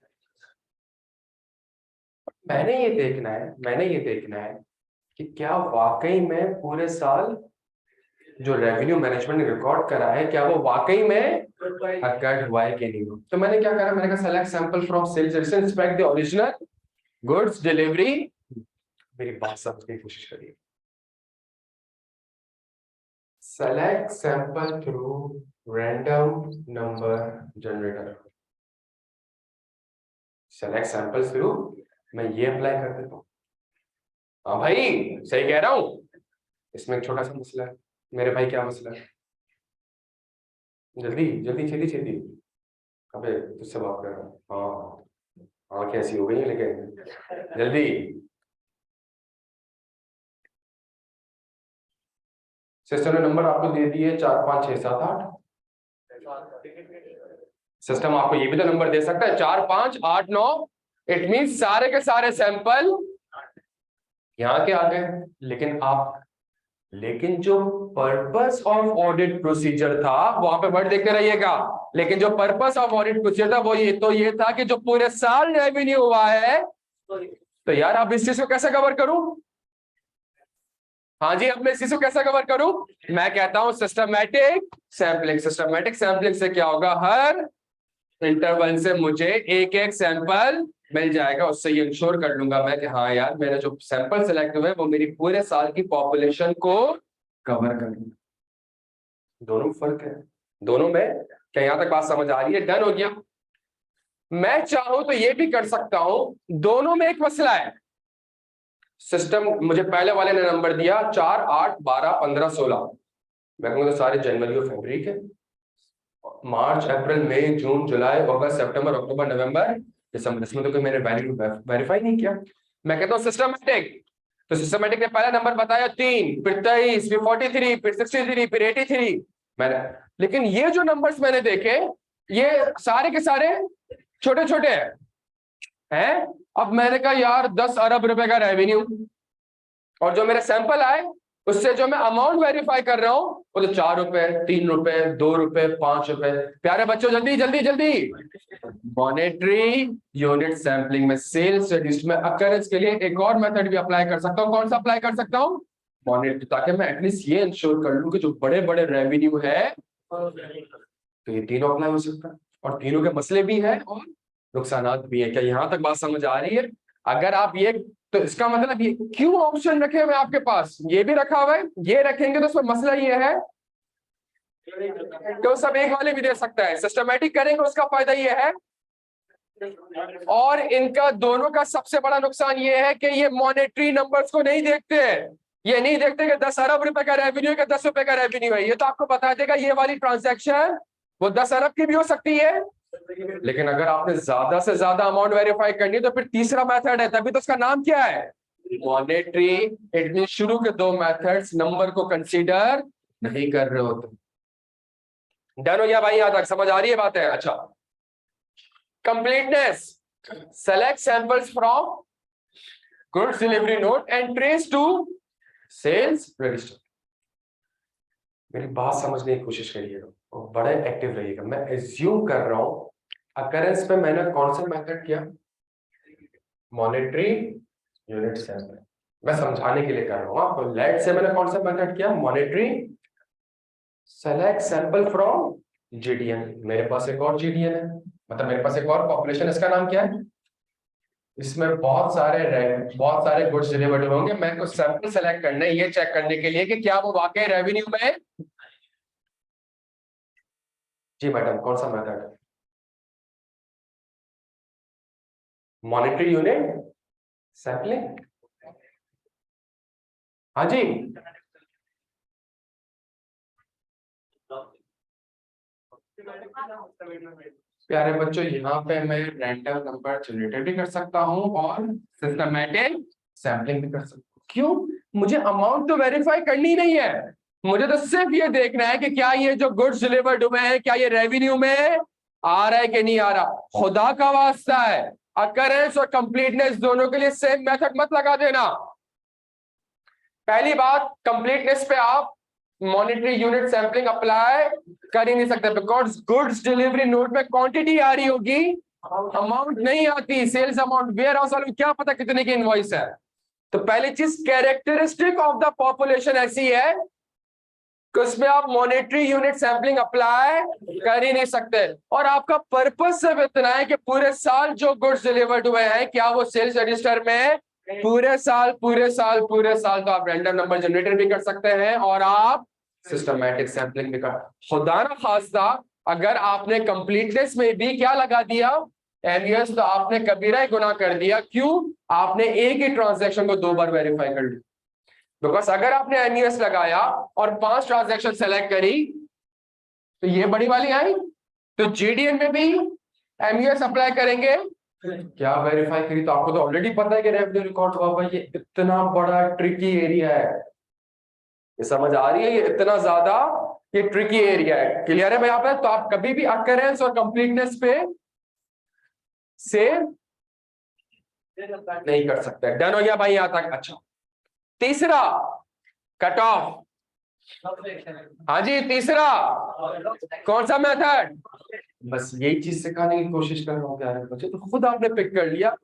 मैंने ये देखना है कि क्या वाकई में पूरे साल जो रेवेन्यू मैनेजमेंट ने रिकॉर्ड करा है, क्या वो वाकई में अकर्ड हुआ है कि नहीं हो। तो मैंने क्या करा, मैंने कहा select sample from sales register, inspect the original goods delivery. मेरी बात समझने की कोशिश करिए। Select sample through random number generator. Select sample through, मैं ये अप्लाई कर देता हूं। हाँ भाई, सही कह रहा हूं। इसमें एक छोटा सा मसला है मेरे भाई। क्या मसला है? जल्दी जल्दी, छेती छेती। अबे तुझसे बात कर रहा हूँ। हाँ हाँ, कैसी हो गई है लेकिन जल्दी। सिस्टम ने नंबर आपको दे दिए 4 5 6 7 8। सिस्टम आपको ये भी तो नंबर दे सकता है 4 5 8 9। इट मींस सारे के सारे सैंपल यहाँ के आ गए। लेकिन जो पर्पस ऑफ ऑडिट प्रोसीजर था, वहां पे वर्ड देखते रहिएगा। लेकिन जो पर्पस ऑफ ऑडिट प्रोसीजर था वो ये था कि जो पूरे साल रेवेन्यू हुआ है, तो यार अब इस चीज को कैसे कवर करूं? हाँ जी, अब मैं इस चीज को कैसे कवर करूं? मैं कहता हूं सिस्टमैटिक सैंपलिंग। सिस्टमैटिक सैंपलिंग से क्या होगा, हर इंटरवल से मुझे एक एक सैंपल मिल जाएगा। उससे ये इंश्योर कर लूंगा मैं कि हाँ यार, मेरे जो सैंपल सेलेक्ट हुए वो मेरी पूरे साल की पॉपुलेशन को कवर कर। दोनों में फर्क है। दोनों में क्या यहां तक बात समझ आ रही है? डन हो गया। मैं चाहूं तो ये भी कर सकता हूं। दोनों में एक मसला है। सिस्टम मुझे पहले वाले ने नंबर दिया 4 8 12 15 16। मैं कहूंगा तो सारे जनवरी और फरवरी के। मार्च अप्रैल मई जून जुलाई अगस्त सितंबर अक्टूबर नवंबर दिसंबर, इसमें तो कोई मैंने वैल्यू वेरीफाई नहीं किया। मैं कहता हूं सिस्टमैटिक। तो सिस्टमैटिक ने पहला नंबर बताया 3, फिर 23, फिर 43, फिर 63, फिर 83। मैंने, लेकिन ये जो नंबर्स मैंने देखे, ये सारे के सारे छोटे छोटे हैं। अब मैंने कहा यार 10 अरब रुपए का रेवेन्यू, और जो मेरे सैंपल आए उससे जो मैं अमाउंट वेरीफाई कर रहा हूं वो तो 4 रुपए, 3 रुपए, 2 रुपए, 5 रुपए। प्यारे बच्चों जल्दी जल्दी जल्दी। मॉनेटरी यूनिट सैंपलिंग में सेल्स रजिस्टर में अकरेंस के लिए एक और मेथड भी अप्लाई कर सकता हूं। कौन सा अप्लाई कर सकता हूं? मॉनेटरी, ताकि मैं एटलीस्ट ये इंश्योर कर लूं कि जो बड़े बड़े रेवेन्यू है, तो ये तीनों अप्लाई हो सकता है। और तीनों के मसले भी है और नुकसानात भी है। क्या यहां तक बात समझ आ रही है? अगर आप ये, तो इसका मतलब ये क्यों ऑप्शन रखे हुए आपके पास, ये भी रखा हुआ है, ये रखेंगे तो उसमें मसला ये है तो सब एक वाले भी दे सकता है। सिस्टमैटिक करेंगे उसका फायदा ये है। और इनका दोनों का सबसे बड़ा नुकसान ये है कि ये मॉनेटरी नंबर्स को नहीं देखते। ये नहीं देखते कि 10 अरब रुपए का रेवेन्यू है कि 10 रुपए का रेवेन्यू है। ये तो आपको बता देगा ये वाली ट्रांजैक्शन वो 10 अरब की भी हो सकती है। लेकिन अगर आपने ज्यादा से ज्यादा अमाउंट वेरीफाई करनी है तो फिर तीसरा मेथड है, तभी तो उसका नाम क्या है, मॉनेटरी। इट मीन शुरू के 2 मेथड्स नंबर को कंसीडर नहीं कर रहे होते। डन हो गया भाई? यहां तक समझ आ रही है बात है? अच्छा, completeness, select samples from goods delivery note and trace to sales register. मेरी बात समझने की कोशिश करिएगा और बड़े एक्टिव रहिएगा। मैं एज्यूम कर रहा हूं अकरेंस पे मैंने कौन सा मेथड किया, मॉनेटरी यूनिट सैंपल। मैं समझाने के लिए कर रहा हूं आपको। लेट से मैंने कौन सा मेथड किया, monetary select sample from GDN. मेरे पास एक और जीडीएन है, मतलब मेरे पास एक और पॉपुलेशन, इसका नाम क्या है, इसमें बहुत सारे गुड्स डिलीवर्ड होंगे। मैं कुछ सैंपल सेलेक्ट करना है ये चेक करने के लिए कि क्या वो वाकई रेवेन्यू में जी मैडम, कौन सा मेथड? Monetary unit sampling. हाँ जी, प्यारे बच्चों, यहाँ पे मैं रैंडम नंबर जनरेटर भी कर सकता हूँ और सिस्टमैटिक सैम्पलिंग भी कर सकता हूँ। क्यों? मुझे अमाउंट तो वेरीफाई करनी नहीं है, मुझे तो सिर्फ ये देखना है कि क्या ये जो गुड्स डिलीवर्ड हुए हैं, क्या ये रेवेन्यू में आ रहा है कि नहीं आ रहा। खुदा का वास्ता है, अकरेंस और कंप्लीटनेस दोनों के लिए सेम मेथड मत लगा देना। पहली बात, कंप्लीटनेस पे आप मॉनिटरी यूनिट सैंपलिंग अप्लाई कर ही नहीं सकते, बिकॉज गुड्स डिलीवरी नोट में क्वांटिटी आ रही होगी, अमाउंट नहीं आती। सेल्स अमाउंट वेयर हाउस वालों को क्या पता कितने की इनवॉइस है। तो पहली चीज, कैरेक्टरिस्टिक ऑफ द पॉपुलेशन ऐसी है कि उसमें आप मॉनिटरी यूनिट सैंपलिंग अप्लाई कर ही नहीं सकते। और आपका पर्पस सिर्फ इतना है कि पूरे साल जो गुड्स डिलीवर्ड हुए हैं, क्या वो सेल्स रजिस्टर में पूरे साल तो आप रैंडम नंबर जनरेटर भी कर सकते हैं और आप सिस्टमैटिक सैंपलिंग भी कर। खुदा ना खास्ता अगर आपने कंप्लीटनेस में भी क्या लगा दिया, एमयूएस, तो आपने कबीरा गुनाह कर दिया। क्यों? आपने एक ही ट्रांजैक्शन को 2 बार वेरीफाई कर लिया। बिकॉज अगर आपने एमयूएस लगाया और 5 ट्रांजैक्शन सेलेक्ट करी तो ये बड़ी वाली आई, तो जीडीएन में भी एमयूएस अप्लाई करेंगे, क्या वेरीफाई करी, तो आपको तो ऑलरेडी पता है कि रेवेन्यू रिकॉर्ड हुआ हुआ। ये इतना बड़ा ट्रिकी एरिया है, ये समझ आ रही है? ये इतना ज्यादा ये ट्रिकी एरिया है। क्लियर है भाई यहाँ पे? तो आप कभी भी अकरेंस और कंप्लीटनेस पे सेव नहीं कर सकते। डन हो गया भाई यहाँ तक? अच्छा, तीसरा, कट ऑफ। हाँ जी, तीसरा कौन सा मेथड? बस यही चीज सिखाने की कोशिश कर रहा हूँ प्यारे बच्चे, तो खुद आपने पिक कर लिया।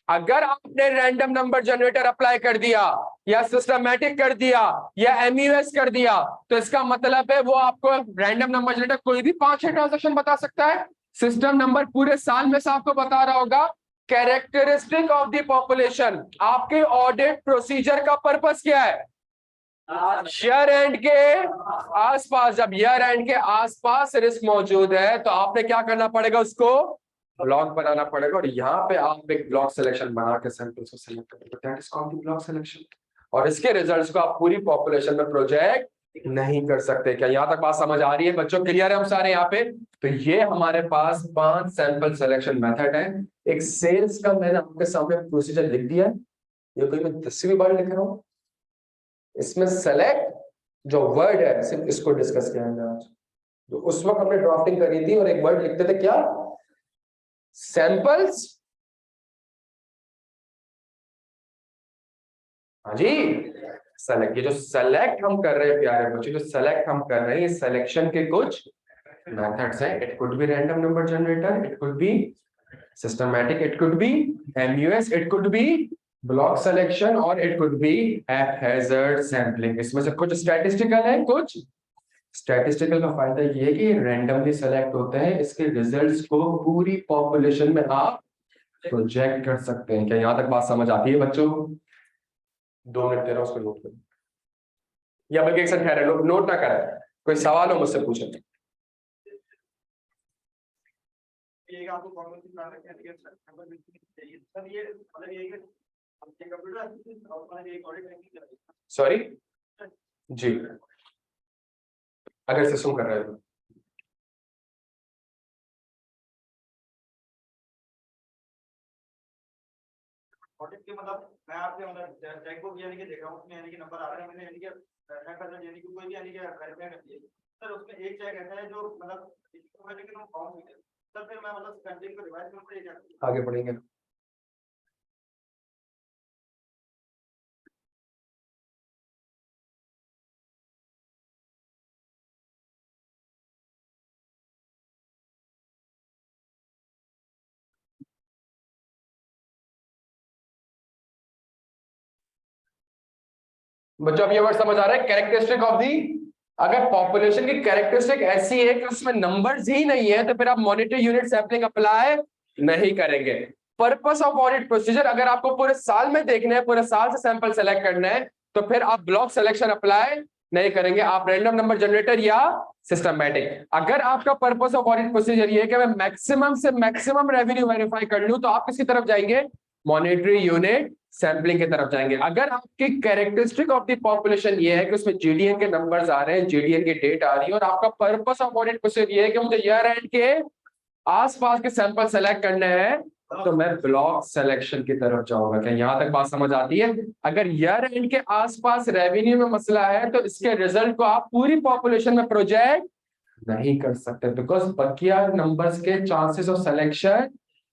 अगर आपने रैंडम नंबर जनरेटर अप्लाई कर दिया या सिस्टमैटिक कर दिया या एमयूएस कर दिया, तो इसका मतलब है वो आपको रैंडम नंबर जनरेटर कोई भी 5-6 ट्रांजेक्शन बता सकता है। सिस्टम नंबर पूरे साल में से आपको बता रहा होगा। कैरेक्टरिस्टिक ऑफ द पॉपुलेशन, आपके ऑडिट प्रोसीजर का पर्पस क्या है? ईयर एंड के आसपास, जब ईयर एंड के आसपास रिस्क मौजूद है तो आपने क्या करना पड़ेगा? उसको ब्लॉक बनाना पड़ेगा। और यहाँ पे आप एक ब्लॉक सिलेक्शन बना के सैंपल्स को सिलेक्ट करेंगे, that is called block selection. और इसके रिजल्ट्स को आप पूरी पॉपुलेशन में प्रोजेक्ट नहीं कर सकते। क्या यहाँ तक बात समझ आ रही है बच्चों? क्लियर है हम सारे यहाँ पे? तो ये हमारे पास 5 सैंपल सिलेक्शन मेथड है। एक सेल्स का मैंने आपके सामने प्रोसीजर लिख दिया है, ये कोई मैं 10वीं बार लिख रहा हूँ। इसमें सेलेक्ट जो वर्ड है, सिर्फ इसको डिस्कस करेंगे आज। तो उस वक्त हमने ड्राफ्टिंग करी थी और एक वर्ड लिखते थे, क्या? सैंपल्स। हाँ जी, सेलेक्ट। ये जो सेलेक्ट हम कर रहे हैं प्यारे बच्चे, जो सेलेक्ट हम कर रहे हैं, सिलेक्शन के कुछ मेथड्स हैं। It could be random number generator, it could be systematic, it could be MUS, it could be block selection, और it could be haphazard sampling. इसमें से कुछ स्टैटिस्टिकल है, कुछ स्टैटिस्टिकल का फायदा ये है कि रैंडमली सेलेक्ट होते हैं, इसके रिजल्ट्स को पूरी पॉपुलेशन में आप प्रोजेक्ट कर सकते हैं। क्या यहाँ तक बात समझ आती है बच्चों? 2 मिनट दे रहा हूं, उसको नोट करें, या बल्कि एक साथ ठहरे, नोट ना करें, कोई सवाल हो मुझसे पूछें। सॉरी जी, अगर से सुन कर रहे हो ऑडिट के मतलब मैं आपके मतलब चेकबुक यानी कि देख रहा हूं, उसमें यानी कि नंबर आ रहा है, मैंने यानी कि यानी कि कोई भी यानी कि वेरीफाई कर दिया सर, उसमें एक चेक ऐसा है जो मतलब लेकिन वो फॉर्म हुई है सर, फिर मैं मतलब कंटेंट को रिवाइज करके क्या आगे बढ़ेंगे। बच्चों अब ये वर्ड समझ आ रहा है? कैरेक्टरिस्टिक ऑफ दी, अगर पॉपुलेशन की कैरेक्टरिस्टिक ऐसी है कि उसमें नंबर्स ही नहीं है, तो फिर आप मॉनिटरी यूनिट सैंपलिंग अप्लाई नहीं करेंगे। पर्पस ऑफ ऑडिट प्रोसीजर, अगर आपको पूरे साल में देखना है, पूरे साल से सैंपल सेलेक्ट करना है, तो फिर आप ब्लॉक सिलेक्शन अप्लाई नहीं करेंगे, आप रैंडम नंबर जनरेटर या सिस्टमैटिक। अगर आपका पर्पस ऑफ ऑडिट प्रोसीजर ये है कि मैं मैक्सिमम से मैक्सिमम रेवेन्यू वेरीफाई कर लूं, तो आप किसकी तरफ जाएंगे, मॉनेटरी यूनिट सैंपलिंग की तरफ जाएंगे। अगर आपकी कैरेक्टरिस्टिक ऑफ द पॉपुलेशन ये है कि उसमें जीडीएन के नंबर्स आ रहे हैं, जीडीएन की डेट आ रही है, और आपका पर्पस ऑफ ऑडिट प्रोसीजर ये है कि मुझे ईयर एंड के आसपास के सैंपल सेलेक्ट करने हैं, तो मैं ब्लॉक सिलेक्शन की तरफ जाऊंगा। क्या यहां तक बात समझ आती है? अगर ईयर एंड के आसपास रेवेन्यू में मसला है, तो इसके रिजल्ट को आप पूरी पॉपुलेशन में प्रोजेक्ट नहीं कर सकते, बिकॉज बकिया नंबर्स के चांसेस ऑफ सिलेक्शन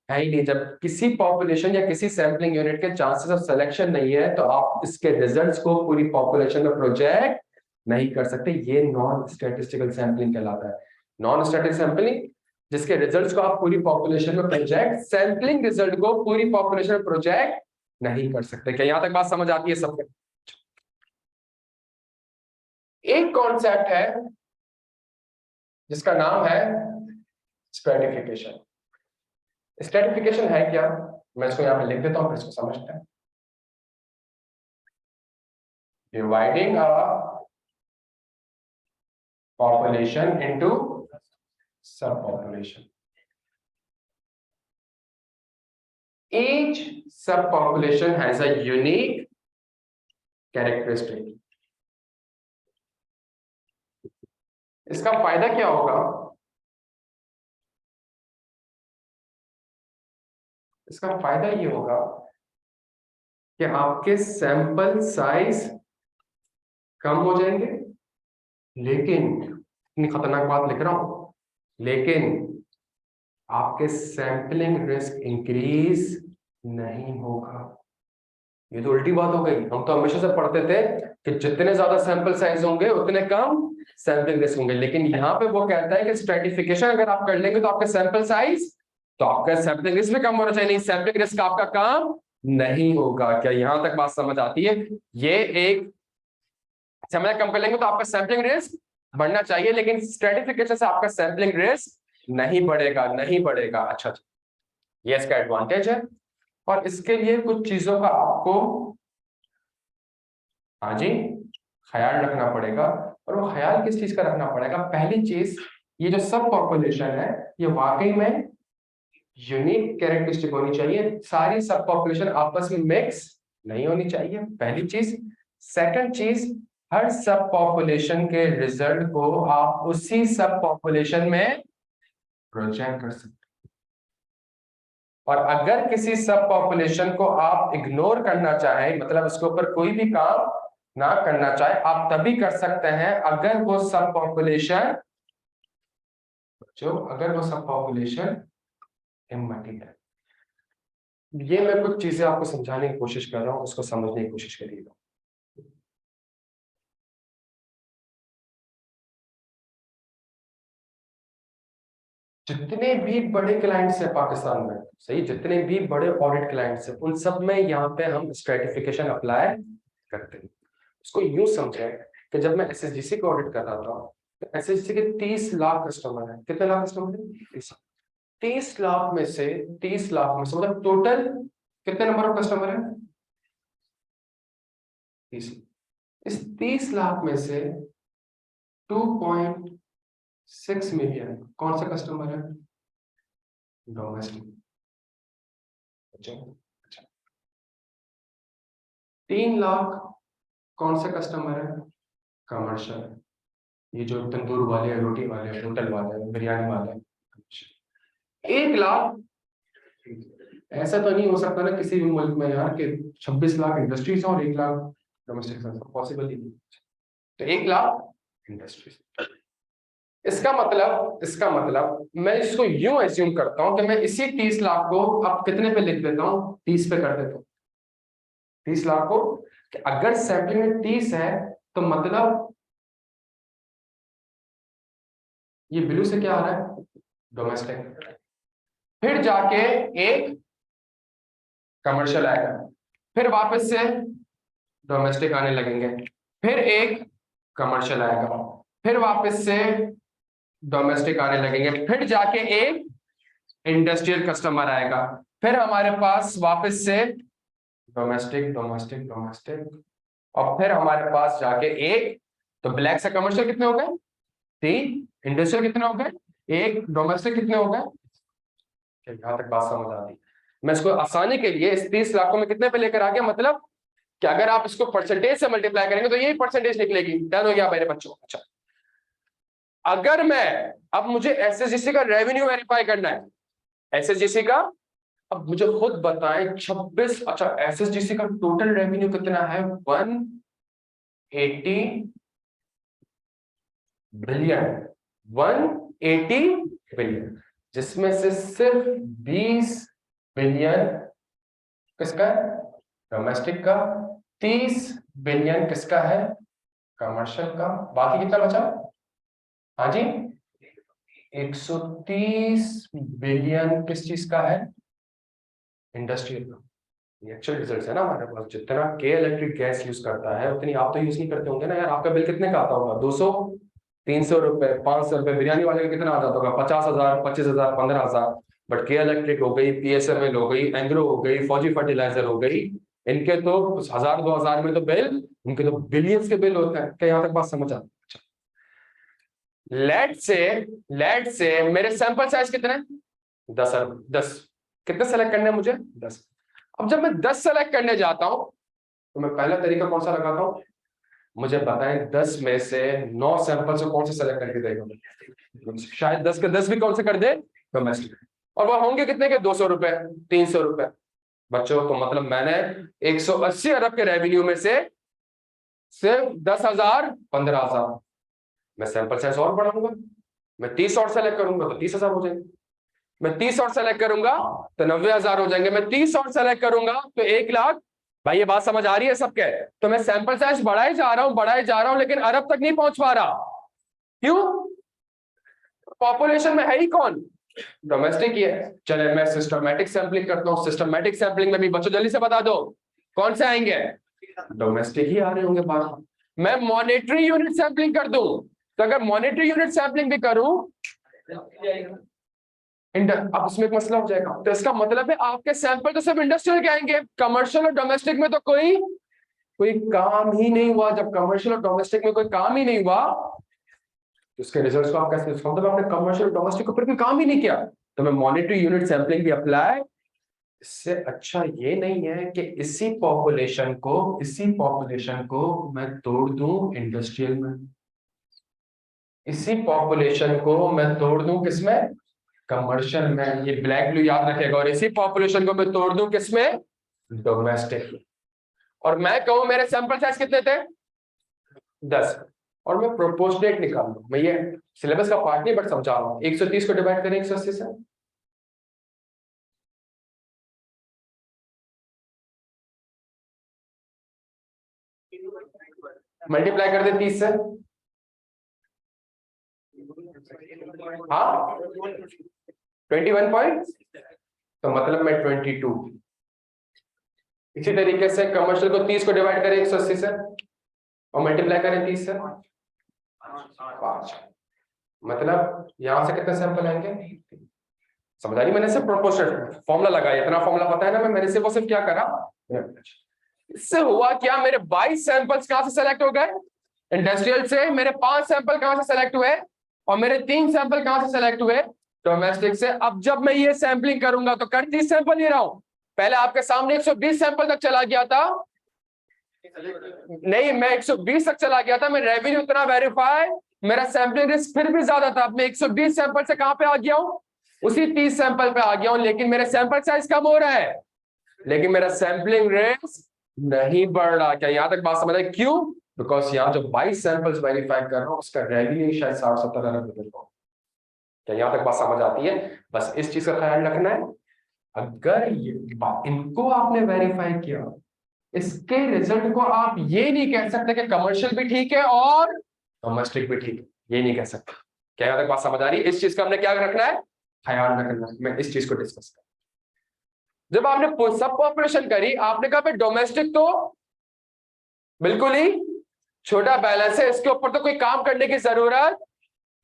है ही नहीं। जब किसी पॉपुलेशन या किसी सैंपलिंग यूनिट के चांसेस ऑफ सिलेक्शन नहीं है, तो आप इसके रिजल्ट्स को पूरी पॉपुलेशन में प्रोजेक्ट नहीं कर सकते। ये नॉन स्टैटिस्टिकल सैंपलिंग कहलाता है। नॉन स्टैटिक सैंपलिंग जिसके रिजल्ट्स को आप पूरी पॉपुलेशन में प्रोजेक्ट, सैंपलिंग रिजल्ट को पूरी पॉपुलेशन में प्रोजेक्ट नहीं कर सकते। क्या यहां तक बात समझ आती है सबको? एक कॉन्सेप्ट है जिसका नाम है स्ट्रैटिफिकेशन। स्ट्रैटिफिकेशन है क्या, मैं इसको यहां पे लिख देता हूं, फिर इसको समझते हैं। डिवाइडिंग अ पॉपुलेशन इनटू सब population. Each subpopulation has a unique characteristic. इसका फायदा क्या होगा? इसका फायदा ये होगा कि आपके सैंपल साइज कम हो जाएंगे, लेकिन इतनी खतरनाक बात लिख रहा हूं, लेकिन आपके सैंपलिंग रिस्क इंक्रीज नहीं होगा। ये तो उल्टी बात हो गई। हम तो हमेशा से पढ़ते थे कि जितने ज्यादा सैंपल साइज होंगे उतने कम सैंपलिंग रिस्क होंगे, लेकिन यहाँ पे वो कहता है कि स्ट्रैटिफिकेशन अगर आप कर लेंगे तो आपके सैंपल साइज, तो आपका सैंपलिंग रिस्क भी कम होना चाहिए। नहीं, सैंपलिंग रिस्क आपका कम नहीं होगा। क्या यहां तक बात समझ आती है? ये एक समय कम कर लेंगे तो आपका सैंपलिंग रिस्क बढ़ना चाहिए, लेकिन स्ट्रैटिफिकेशन से आपका सैंपलिंग रिस्क नहीं बढ़ेगा, नहीं बढ़ेगा। अच्छा, ये इसका एडवांटेज है। और इसके लिए कुछ चीजों का आपको, हाँ जी, ख्याल रखना पड़ेगा। और वो ख्याल किस चीज का रखना पड़ेगा? पहली चीज, ये जो सब पॉपुलेशन है, ये वाकई में यूनिक कैरेक्टरिस्टिक होनी चाहिए। सारी सब पॉपुलेशन आपस में मिक्स नहीं होनी चाहिए, पहली चीज। सेकंड चीज, हर सब पॉपुलेशन के रिजल्ट को आप उसी सब पॉपुलेशन में प्रोजेक्ट कर सकते। और अगर किसी सब पॉपुलेशन को आप इग्नोर करना चाहें, मतलब उसके ऊपर कोई भी काम ना करना चाहे, आप तभी कर सकते हैं अगर वो सब पॉपुलेशन इम्मटेरियल है। ये मैं कुछ चीजें आपको समझाने की कोशिश कर रहा हूं, उसको समझने की कोशिश करिएगा। जितने भी बड़े क्लाइंट्स हैं पाकिस्तान में, सही, जितने भी बड़े ऑडिट क्लाइंट्स हैं, उन सब में यहाँ पे हम स्ट्रैटिफिकेशन अप्लाई करते हैं। उसको यूं समझें कि जब मैं एसएसजीसी को ऑडिट कर रहा था, तो एसएसजीसी के 30 लाख कस्टमर हैं। कितने लाख कस्टमर हैं? 30 लाख में से, 30 लाख में से मतलब टोटल कितने नंबर ऑफ कस्टमर हैं? 30। इस 30 लाख में से 2.6 मिलियन कौन सा कस्टमर है? डोमेस्टिक। अच्छा, 3 लाख कौन सा कस्टमर है? कमर्शियल। ये जो तंदूर वाले, रोटी वाले, होटल वाले, बिरयानी वाले। 1 लाख, ऐसा तो नहीं हो सकता ना किसी भी मुल्क में यार कि 26 लाख इंडस्ट्रीज और 1 लाख डोमेस्टिक, पॉसिबल ही नहीं। तो 1 लाख इंडस्ट्रीज। इसका मतलब मैं इसको यूं एज्यूम करता हूं कि मैं इसी 30 लाख को अब कितने पे लिख देता हूं? 30 पे कर देता हूं। 30 लाख को, कि अगर सैंपलिंग में 30 है, तो मतलब ये ब्लू से क्या आ रहा है? डोमेस्टिक। फिर जाके एक कमर्शियल आएगा, फिर वापस से डोमेस्टिक आने लगेंगे, फिर एक कमर्शियल आएगा, फिर वापस से डोमेस्टिक आने लगेंगे, फिर जाके एक इंडस्ट्रियल कस्टमर आएगा, फिर हमारे पास वापस से डोमेस्टिक डोमेस्टिक डोमेस्टिक, और फिर हमारे पास जाके एक तो ब्लैक से कमर्शियल कितने हो गए 3, इंडस्ट्रियल कितने हो गए 1, डोमेस्टिक कितने हो गए। यहां तक बात समझ आ रही। मैं इसको आसानी के लिए इस 30 लाखों में कितने पे लेकर आ गया, मतलब कि अगर आप इसको परसेंटेज से मल्टीप्लाई करेंगे तो यही परसेंटेज निकलेगी। डन हो गया मेरे बच्चों। अच्छा, अगर मैं अब मुझे एसएसजीसी का रेवेन्यू वेरीफाई करना है, एसएसजीसी का, अब मुझे खुद बताएं 26, अच्छा एसएसजीसी का टोटल रेवेन्यू कितना है 180 बिलियन, 180 बिलियन, जिसमें से सिर्फ 20 बिलियन किसका है डोमेस्टिक का, 30 बिलियन किसका है कमर्शियल का, बाकी कितना बचा। हाँ जी 130 बिलियन किस चीज का है इंडस्ट्रियल का। ये एक्चुअल रिजल्ट है ना हमारे पास। जितना के इलेक्ट्रिक गैस यूज करता है उतनी आप तो यूज नहीं करते होंगे ना यार। आपका बिल कितने का आता होगा 200 300 रुपए 500 रुपए, बिरयानी वाले का कितना आ जाता होगा 50,000 25,000 15,000। बट के इलेक्ट्रिक हो गई, पीएसएमएल हो गई, एंग्रो हो गई, फौजी फर्टिलाइजर हो गई, इनके तो 1,000 2,000 में तो बिल, उनके तो बिलियंस के बिल होते हैं। क्या यहाँ तक बात समझ आती है। लेट से मेरे सैंपल साइज कितने 10 कितने सेलेक्ट करने हैं मुझे 10। अब जब मैं 10 सेलेक्ट करने जाता हूं तो मैं पहला तरीका कौन सा लगाता हूं, मुझे बताएं 10 में से 9 सैंपल से कौन से सेलेक्ट करके देगा। शायद 10 के 10 भी कौन से कर दे डोमेस्टिक, और वो होंगे कितने के 200 रुपए 300 रुपए बच्चों। तो मतलब मैंने 180 अरब के रेवेन्यू में से सिर्फ 10,000 15,000, मैं सैंपल साइज और बढ़ाऊंगा, मैं 30 और सेलेक्ट करूंगा तो 30,000 हो जाएंगे, मैं 30 और सेलेक्ट करूंगा तो 90,000 हो जाएंगे, मैं 30 और सेलेक्ट करूंगा तो 1,00,000। भाई ये बात समझ आ रही है सबके। तो मैं सैंपल साइज बढ़ाए जा रहा हूं लेकिन अरब तक नहीं पहुंच पा रहा। क्यों, पॉपुलेशन में है ही कौन डोमेस्टिक ही है। चले मैं सिस्टमैटिक सैंपलिंग करता हूं। सिस्टमैटिक सैंपलिंग में भी बच्चों जल्दी से बता दो कौन से आएंगे डोमेस्टिक ही आ रहे होंगे बाहर। मैं मॉनेटरी यूनिट सैंपलिंग कर दूं तो अगर मॉनेटरी यूनिट सैंपलिंग भी करूं अब उसमें एक मसला हो जाएगा। तो इसका मतलब है आपके सैंपल तो सब इंडस्ट्रियल के आएंगे, कमर्शियल और डोमेस्टिक में तो कोई काम ही नहीं हुआ। जब कमर्शियल और डोमेस्टिक में कोई काम ही नहीं हुआ तो उसके रिजल्ट्स को आप कैसे, मतलब आपने कमर्शियल और डोमेस्टिक को फिर कोई काम ही नहीं किया। तो मैं मॉनेटरी यूनिट सैंपलिंग भी अप्लाई। इससे अच्छा ये नहीं है कि इसी पॉपुलेशन को मैं तोड़ दूं इंडस्ट्रियल में, इसी पॉपुलेशन को मैं तोड़ दूं किसमें कमर्शियल में, ये ब्लैक ब्लू याद रखेगा, और इसी पॉपुलेशन को मैं तोड़ दूं किसमें डोमेस्टिक। और मैं कहूं मेरे सैंपल साइज कितने थे 10 और मैं प्रोपोर्शनेट निकाल दूं। मैं ये सिलेबस का पार्ट नहीं बट समझा रहा हूं। 130 को डिवाइड करें 180 से, मल्टीप्लाई कर दे 30 से, हाँ 21 पॉइंट, तो मतलब मैं 22। इसी तरीके से कमर्शियल को 30 को डिवाइड करें 180 से और मल्टीप्लाई करें 30 से 5, मतलब यहां से कितने सैंपल आएंगे समझ आ रही। मैंने सिर्फ प्रोपोर्शनल फॉर्मूला लगाया, इतना फॉर्मूला पता है ना। मैंने सिर्फ क्या करा, इससे हुआ क्या, मेरे 22 सैंपल्स कहां से सेलेक्ट हो गए इंडस्ट्रियल से, मेरे 5 सैंपल कहां से सेलेक्ट हुए और मेरे 3 सैंपल कहां से सेलेक्ट हुए डोमेस्टिक से। अब जब मैं ये सैंपलिंग करूंगा तो कर 30 सैंपल ले रहा हूं, पहले आपके सामने 120 सैंपल तक चला गया था, नहीं मैं 120 तक चला गया था, मैं रेवेन्यू उतना वेरीफाई, मेरा सैंपलिंग रिस्क फिर भी ज्यादा था। अब मैं 120 सैंपल से कहां पे आ गया हूं, उसी 30 सैंपल पे आ गया हूं, लेकिन मेरे सैंपल साइज कम हो रहा है लेकिन मेरा सैंपलिंग रिस्क नहीं बढ़ रहा। क्या यहां तक बात समझ आई, क्यों, बिकॉज यहाँ जो 22 सैंपल्स वेरीफाई कर रहा हूं उसका रेवेन्यू शायद 60-70 अरब रुपए का। क्या यहां तक बात समझ आती है। बस इस चीज का ख्याल रखना है, अगर इनको आपने वेरीफाई किया, इसके रिजल्ट को आप ये नहीं कह सकते कि कमर्शियल भी ठीक है और डोमेस्टिक भी ठीक है, ये नहीं कह सकते। क्या यहां तक बात समझ आ रही है। इस चीज का हमने क्या रखना है, ख्याल रखना है। मैं इस चीज को डिस्कस कर, जब आपने सब पॉपुलेशन करी आपने कहा भाई डोमेस्टिक तो बिल्कुल ही छोटा बैलेंस है, इसके ऊपर तो कोई काम करने की जरूरत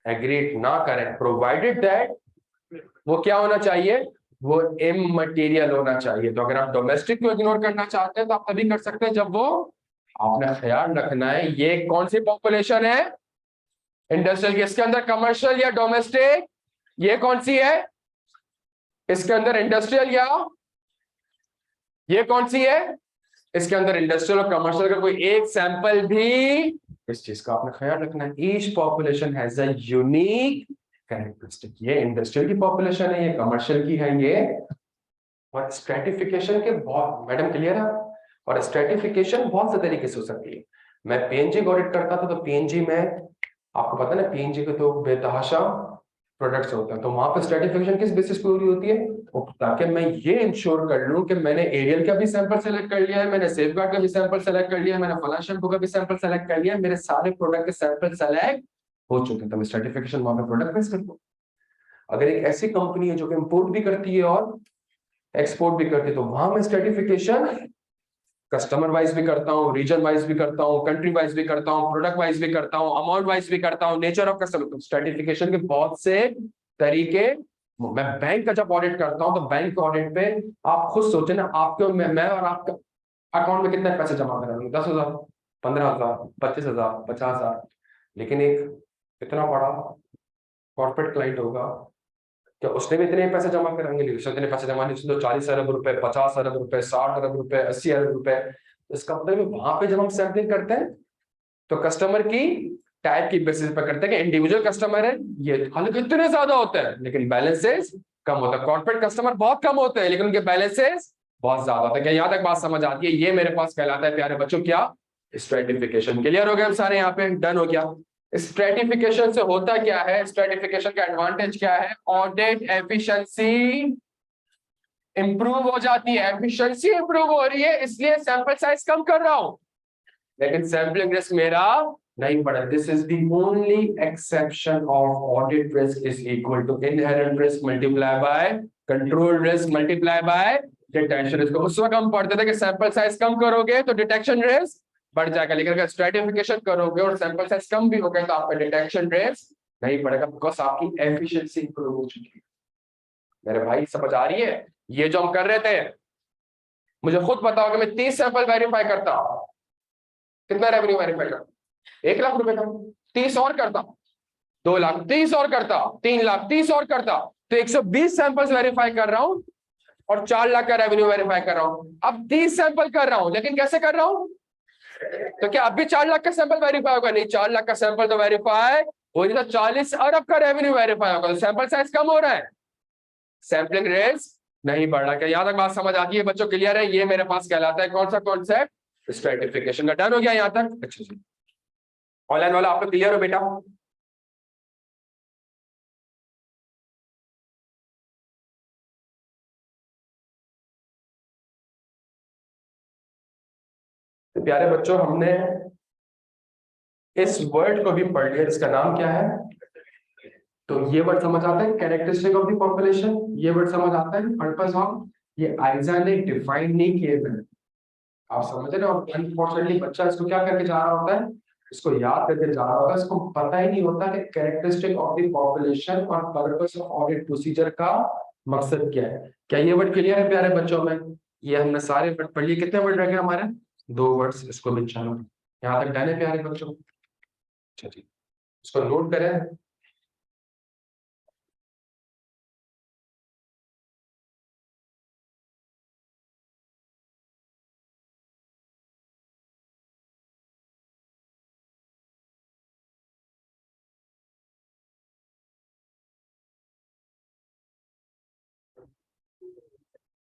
एग्रीड ना करें, प्रोवाइडेड दैट वो क्या होना चाहिए, वो इममटेरियल होना चाहिए। तो अगर आप डोमेस्टिक को इग्नोर करना चाहते हैं तो आप तभी कर सकते हैं जब वो आपने ख्याल रखना है ये कौन सी पॉपुलेशन है, इंडस्ट्रियल की। इसके अंदर कमर्शियल या डोमेस्टिक, ये कौन सी है, इसके अंदर इंडस्ट्रियल या ये कौन सी है, इसके अंदर इंडस्ट्रियल और कमर्शियल का कोई एक सैंपल भी, इस चीज का आपने ख्याल रखना है। Each population has a unique characteristic. ये इंडस्ट्रियल की पॉपुलेशन है, ये कमर्शियल की है, ये। और स्ट्रेटिफिकेशन के बहुत, मैडम क्लियर है? और स्ट्रेटिफिकेशन बहुत से तरीके से हो सकती है। मैं पीएनजी को ऑडिट करता था, तो पीएनजी में आपको पता है ना, पीएनजी के तो बेतहाशा प्रोडक्ट्स होते हैं, तो वहां पर स्ट्रेटिफिकेशन किस बेसिस पे हो रही होती है, ताकि मैं ये इंश्योर कर लूं कि मैंने एरियल का भी सैंपल सेलेक्ट कर लिया है, मैंने सेफगार्ड का भी सैंपल सेलेक्ट कर लिया है, मैंने फलां शैम्पू का भी सैंपल सेलेक्ट कर लिया है, मेरे सारे प्रोडक्ट के सैंपल सेलेक्ट हो चुके हैं, तो मैं स्ट्रेटिफिकेशन वहां पे प्रोडक्ट बेस करता हूं। अगर एक ऐसी कंपनी है जो कि इंपोर्ट भी करती है और एक्सपोर्ट भी करती है, तो वहां मैं स्ट्रेटिफिकेशन कस्टमर वाइज भी करता हूँ, रीजन वाइज भी करता हूँ, कंट्री वाइज भी करता हूँ, प्रोडक्ट वाइज भी करता हूँ, अमाउंट वाइज भी करता हूँ, नेचर ऑफ कस्टमर। स्ट्रेटिफिकेशन के बहुत से तरीके। मैं बैंक का जब ऑडिट करता हूँ, तो बैंक ऑडिट पे आप खुद सोचे ना, आपके मैं और आपका अकाउंट में कितने पैसे जमा करेंगे, 10,000, 15,000, 25,000, 50,000। लेकिन एक इतना बड़ा कॉर्पोरेट क्लाइंट होगा, क्या उसने भी इतने पैसे जमा करेंगे? नहीं, उसने इतने पैसे जमा नहीं, उसने तो 40 अरब रुपए, 50 अरब रुपए, 60 अरब रुपए, 80 अरब रुपए। इसका मतलब वहां पे जब हम सैम्पलिंग करते हैं, तो कस्टमर की टाइप की बेसिस पर करते हैं कि इंडिविजुअल कस्टमर है, ये हालांकि इतने ज्यादा होते हैं लेकिन बैलेंसेस कम होता है। कॉर्पोरेट कस्टमर बहुत कम होते हैं लेकिन उनके बैलेंसेस बहुत ज्यादा होते हैं। क्या यहाँ तक बात समझ आती है? ये मेरे पास कहलाता है प्यारे बच्चों क्या, स्ट्रेटिफिकेशन। क्लियर हो गया हम सारे? यहाँ पे डन हो गया। स्ट्रेटिफिकेशन से होता क्या है, स्ट्रेटिफिकेशन का एडवांटेज क्या है? ऑडिट एफिशिएंसी इंप्रूव हो जाती है, एफिशिएंसी इंप्रूव हो रही है, इसलिए सैंपल साइज कम कर रहा हूं, लेकिन सैंपलिंग रिस्क मेरा नहीं बढ़ा। This is the only exception of audit risk is equal to inherent risk multiply by control risk multiply by detection risk. उस वक्त हम पढ़ते थे कि सैंपल साइज कम करोगे तो डिटेक्शन रिस्क बढ़ जाएगा, लेकिन अगर स्ट्रेटिफिकेशन करोगे और सैंपल साइज कम भी हो गया तो आपका डिटेक्शन रिस्क नहीं बढ़ेगा, बिकॉज आपकी एफिशिएंसी इंप्रूव हो चुकी है। मेरे भाई समझ आ रही है? ये जो हम कर रहे थे, मुझे खुद पता होगा मैं 30 सैंपल वेरीफाई करता, कितना रेवेन्यू वेरीफाई करता? 1 लाख रुपए का। 30 और करता, 2 लाख, 30 और करता, 3 लाख, 30 और करता, तो 120 सैंपल्स वेरीफाई कर रहा हूं और 4 लाख का रेवेन्यू वेरीफाई कर रहा हूं। अब 30 सैंपल कर रहा हूं, लेकिन कैसे कर रहा हूं? तो क्या अब भी 4 लाख का सैंपल वेरीफाई होगा? नहीं, 4 लाख का सैंपल तो वेरीफाई हो नहीं, तो 40 अरब का रेवेन्यू वेरीफाई होगा, तो सैंपल साइज कम हो रहा है, सैंपलिंग रिस्क नहीं बढ़ रहा। क्या यहां तक बात समझ आती है बच्चों? क्लियर है? ये मेरे पास कहलाता है कौन सा कॉन्सेप्ट? स्ट्रेटिफिकेशन का। डन हो गया यहां तक? अच्छा जी, ऑनलाइन वाला आप लोग क्लियर हो बेटा? तो प्यारे बच्चों, हमने इस वर्ड को भी पढ़ लिया, इसका नाम क्या है? तो ये वर्ड समझ आता है, कैरेक्टरिस्टिक ऑफ द पॉपुलेशन, ये वर्ड समझ आता है, पर्पस ऑफ, ये आइजा ने डिफाइन नहीं किए थे, आप समझ रहे हो? और अनफॉर्चुनेटली बच्चा इसको क्या करके जा रहा होता है, इसको याद करके जा रहा होता है, इसको पता ही नहीं होता कि कैरेक्टरिस्टिक ऑफ द पॉपुलेशन और पर्पस ऑफ ऑडिट प्रोसीजर का मकसद क्या है। क्या ये वर्ड क्लियर है प्यारे बच्चों में? ये हमने सारे वर्ड पढ़ लिए। कितने वर्ड रह गए हमारे? 2 वर्ड्स, इसको भी चलो यहाँ तक डन है प्यारे बच्चों? अच्छा जी, इसको नोट करें।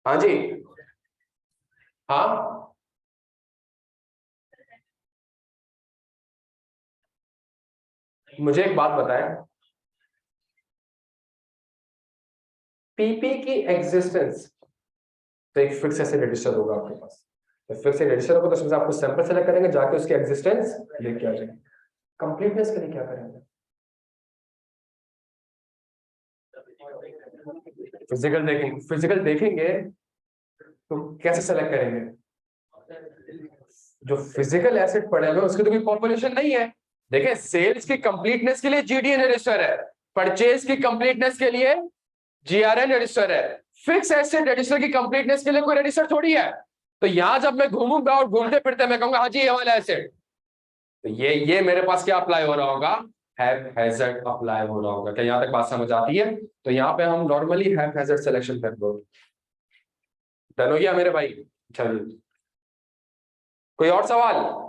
हाँ जी, हाँ, मुझे एक बात बताएं, पीपी की एग्जिस्टेंस, तो एक फिक्स ऐसे रजिस्टर होगा आपके पास, तो फिक्स रजिस्टर होगा, तो उसमें से आपको सैंपल सेलेक्ट करेंगे, जाके उसकी एग्जिस्टेंस लेके आ जाएंगे। कंप्लीटनेस के लिए क्या करेंगे? फिजिकल देखेंगे तो कैसे सेलेक्ट करेंगे? जो फिजिकल एसेट पड़े हुए उसकी तो कोई पॉपुलेशन नहीं है। देखिए, सेल्स की कंप्लीटनेस के लिए जीडीएन रजिस्टर है, परचेज की कंप्लीटनेस के लिए जीआरएन रजिस्टर है, फिक्स एसेट रजिस्टर की कंप्लीटनेस के लिए कोई रजिस्टर थोड़ी है। तो यहां जब मैं घूमूंगा और घूमते फिरते मैं कहूंगा हाँ जी ये वाला एसिड, तो ये मेरे पास क्या अप्लाई हो रहा होगा, हैज़ार्ड अप्लाई हो रहा होगा। क्या यहां तक बात समझ आती है? तो यहाँ पे हम नॉर्मली हैज़ार्ड सिलेक्शन कर दो। डन हो गया मेरे भाई? चलिए कोई और सवाल?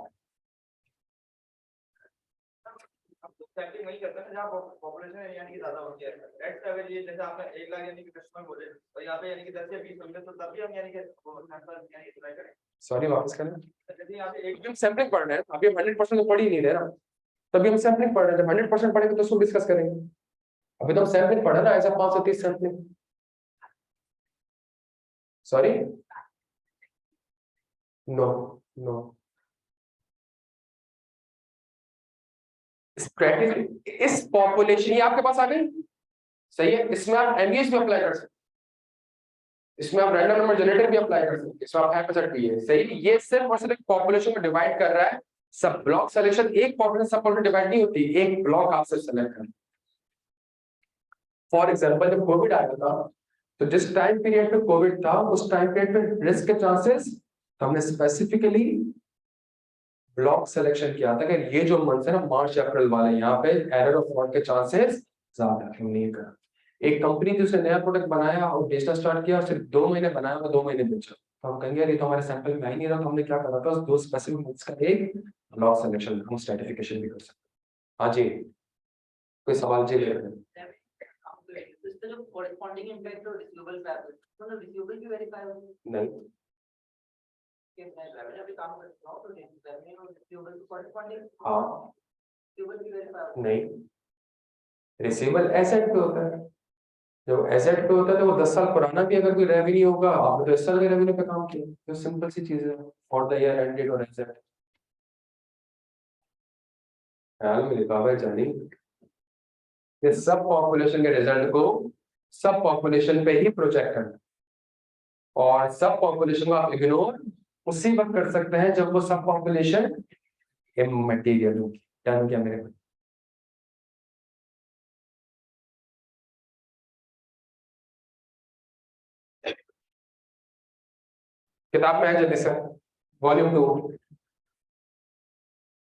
सैंपलिंग वही करते हैं जहाँ पॉपुलेशन यानी कि ज्यादा होती है। लेट्स से अगर ये जैसे आपने 1 लाख यानी कि कस्टमर बोले और यहाँ पे यानी कि 10 या 20 होंगे तो तब भी हम यानी कि सैंपल यानी अप्लाई करें। सॉरी वापस करें। जैसे यहाँ पे एक हम सैम्पलिंग पढ़ रहे हैं, अभी हम 100% तो पढ़ ही नहीं रहे ना, तभी हम सैम्पलिंग पढ़ रहे हैं। जब 100% पढ़ेंगे तो उसको डिस्कस करेंगे। अभी तो हम सैम्पलिंग पढ़ रहे हैं ना, ऐसा 5 से 30 sampling. Sorry, no no, strategy इस पॉपुलेशन, ये आपके पास आ गई सही है। इसमें आप एमईएस भी अप्लाई कर सकते हैं, इसमें आप रैंडम नंबर जनरेटर भी अप्लाई कर सकते हैं, इसमें आप हैपसेट भी है सही। ये सिर्फ और सिर्फ पॉपुलेशन को डिवाइड कर रहा है। सब ब्लॉक सिलेक्शन, एक पॉपुलेशन सब पॉपुलेशन डिवाइड नहीं होती, एक ब्लॉक आप सिर्फ सेलेक्ट करना। फॉर एग्जांपल जब कोविड आया था, तो जिस टाइम पीरियड पे कोविड था उस टाइम पीरियड पे रिस्क के चांसेस, तो हमने स्पेसिफिकली ब्लॉक सिलेक्शन किया था कि ये जो मंथ है ना मार्च अप्रैल वाले, यहाँ पे एरर ऑफ फ्रॉड के चांसेस ज्यादा है, हमने ये करा। एक कंपनी थी उसने नया प्रोडक्ट बनाया और बेचना स्टार्ट किया, सिर्फ 2 महीने बनाया और 2 महीने बेचा, तो हम कहेंगे यार ये तो हमारे सैंपल में आ ही नहीं रहा, तो हमने क्या करा था उस 2 स्पेसिफिक मंथ्स का एक ब्लॉक सिलेक्शन, हम स्ट्रेटिफिकेशन भी कर सकते हैं। हाँ जी, कोई सवाल जी ले रहे हैं? इसका जो कॉरेस्पॉन्डिंग इम्पैक्ट और रिसीवेबल पे आता है, मतलब रिसीवेबल भी वेरीफाई होगी नहीं, कि मैं रेवेन्यू भी काम करता हूं तो रेवेन्यू और रिसीवेबल की कॉरेस्पॉन्डिंग, हाँ रिसीवेबल भी वेरीफाई होगी। नहीं, रिसीवेबल एसेट पे होता है। जब एसेट पे होता है तो वो 10 साल पुराना भी अगर कोई रेवेन्यू होगा, आपने तो इस साल के रेवेन्यू पे काम किया, तो सिंपल सी चीज है, फॉर द ईयर एंडेड और एसेट। ख्याल में लिखा हुआ है जानी, ये सब पॉपुलेशन के रिजल्ट को सब पॉपुलेशन पे ही प्रोजेक्ट करना, और सब पॉपुलेशन को आप इग्नोर उसी वक्त कर सकते हैं जब वो सब पॉपुलेशन इमटेरियल होगी। क्या क्या मेरे भाई? किताब में है जल्दी से, वॉल्यूम 2।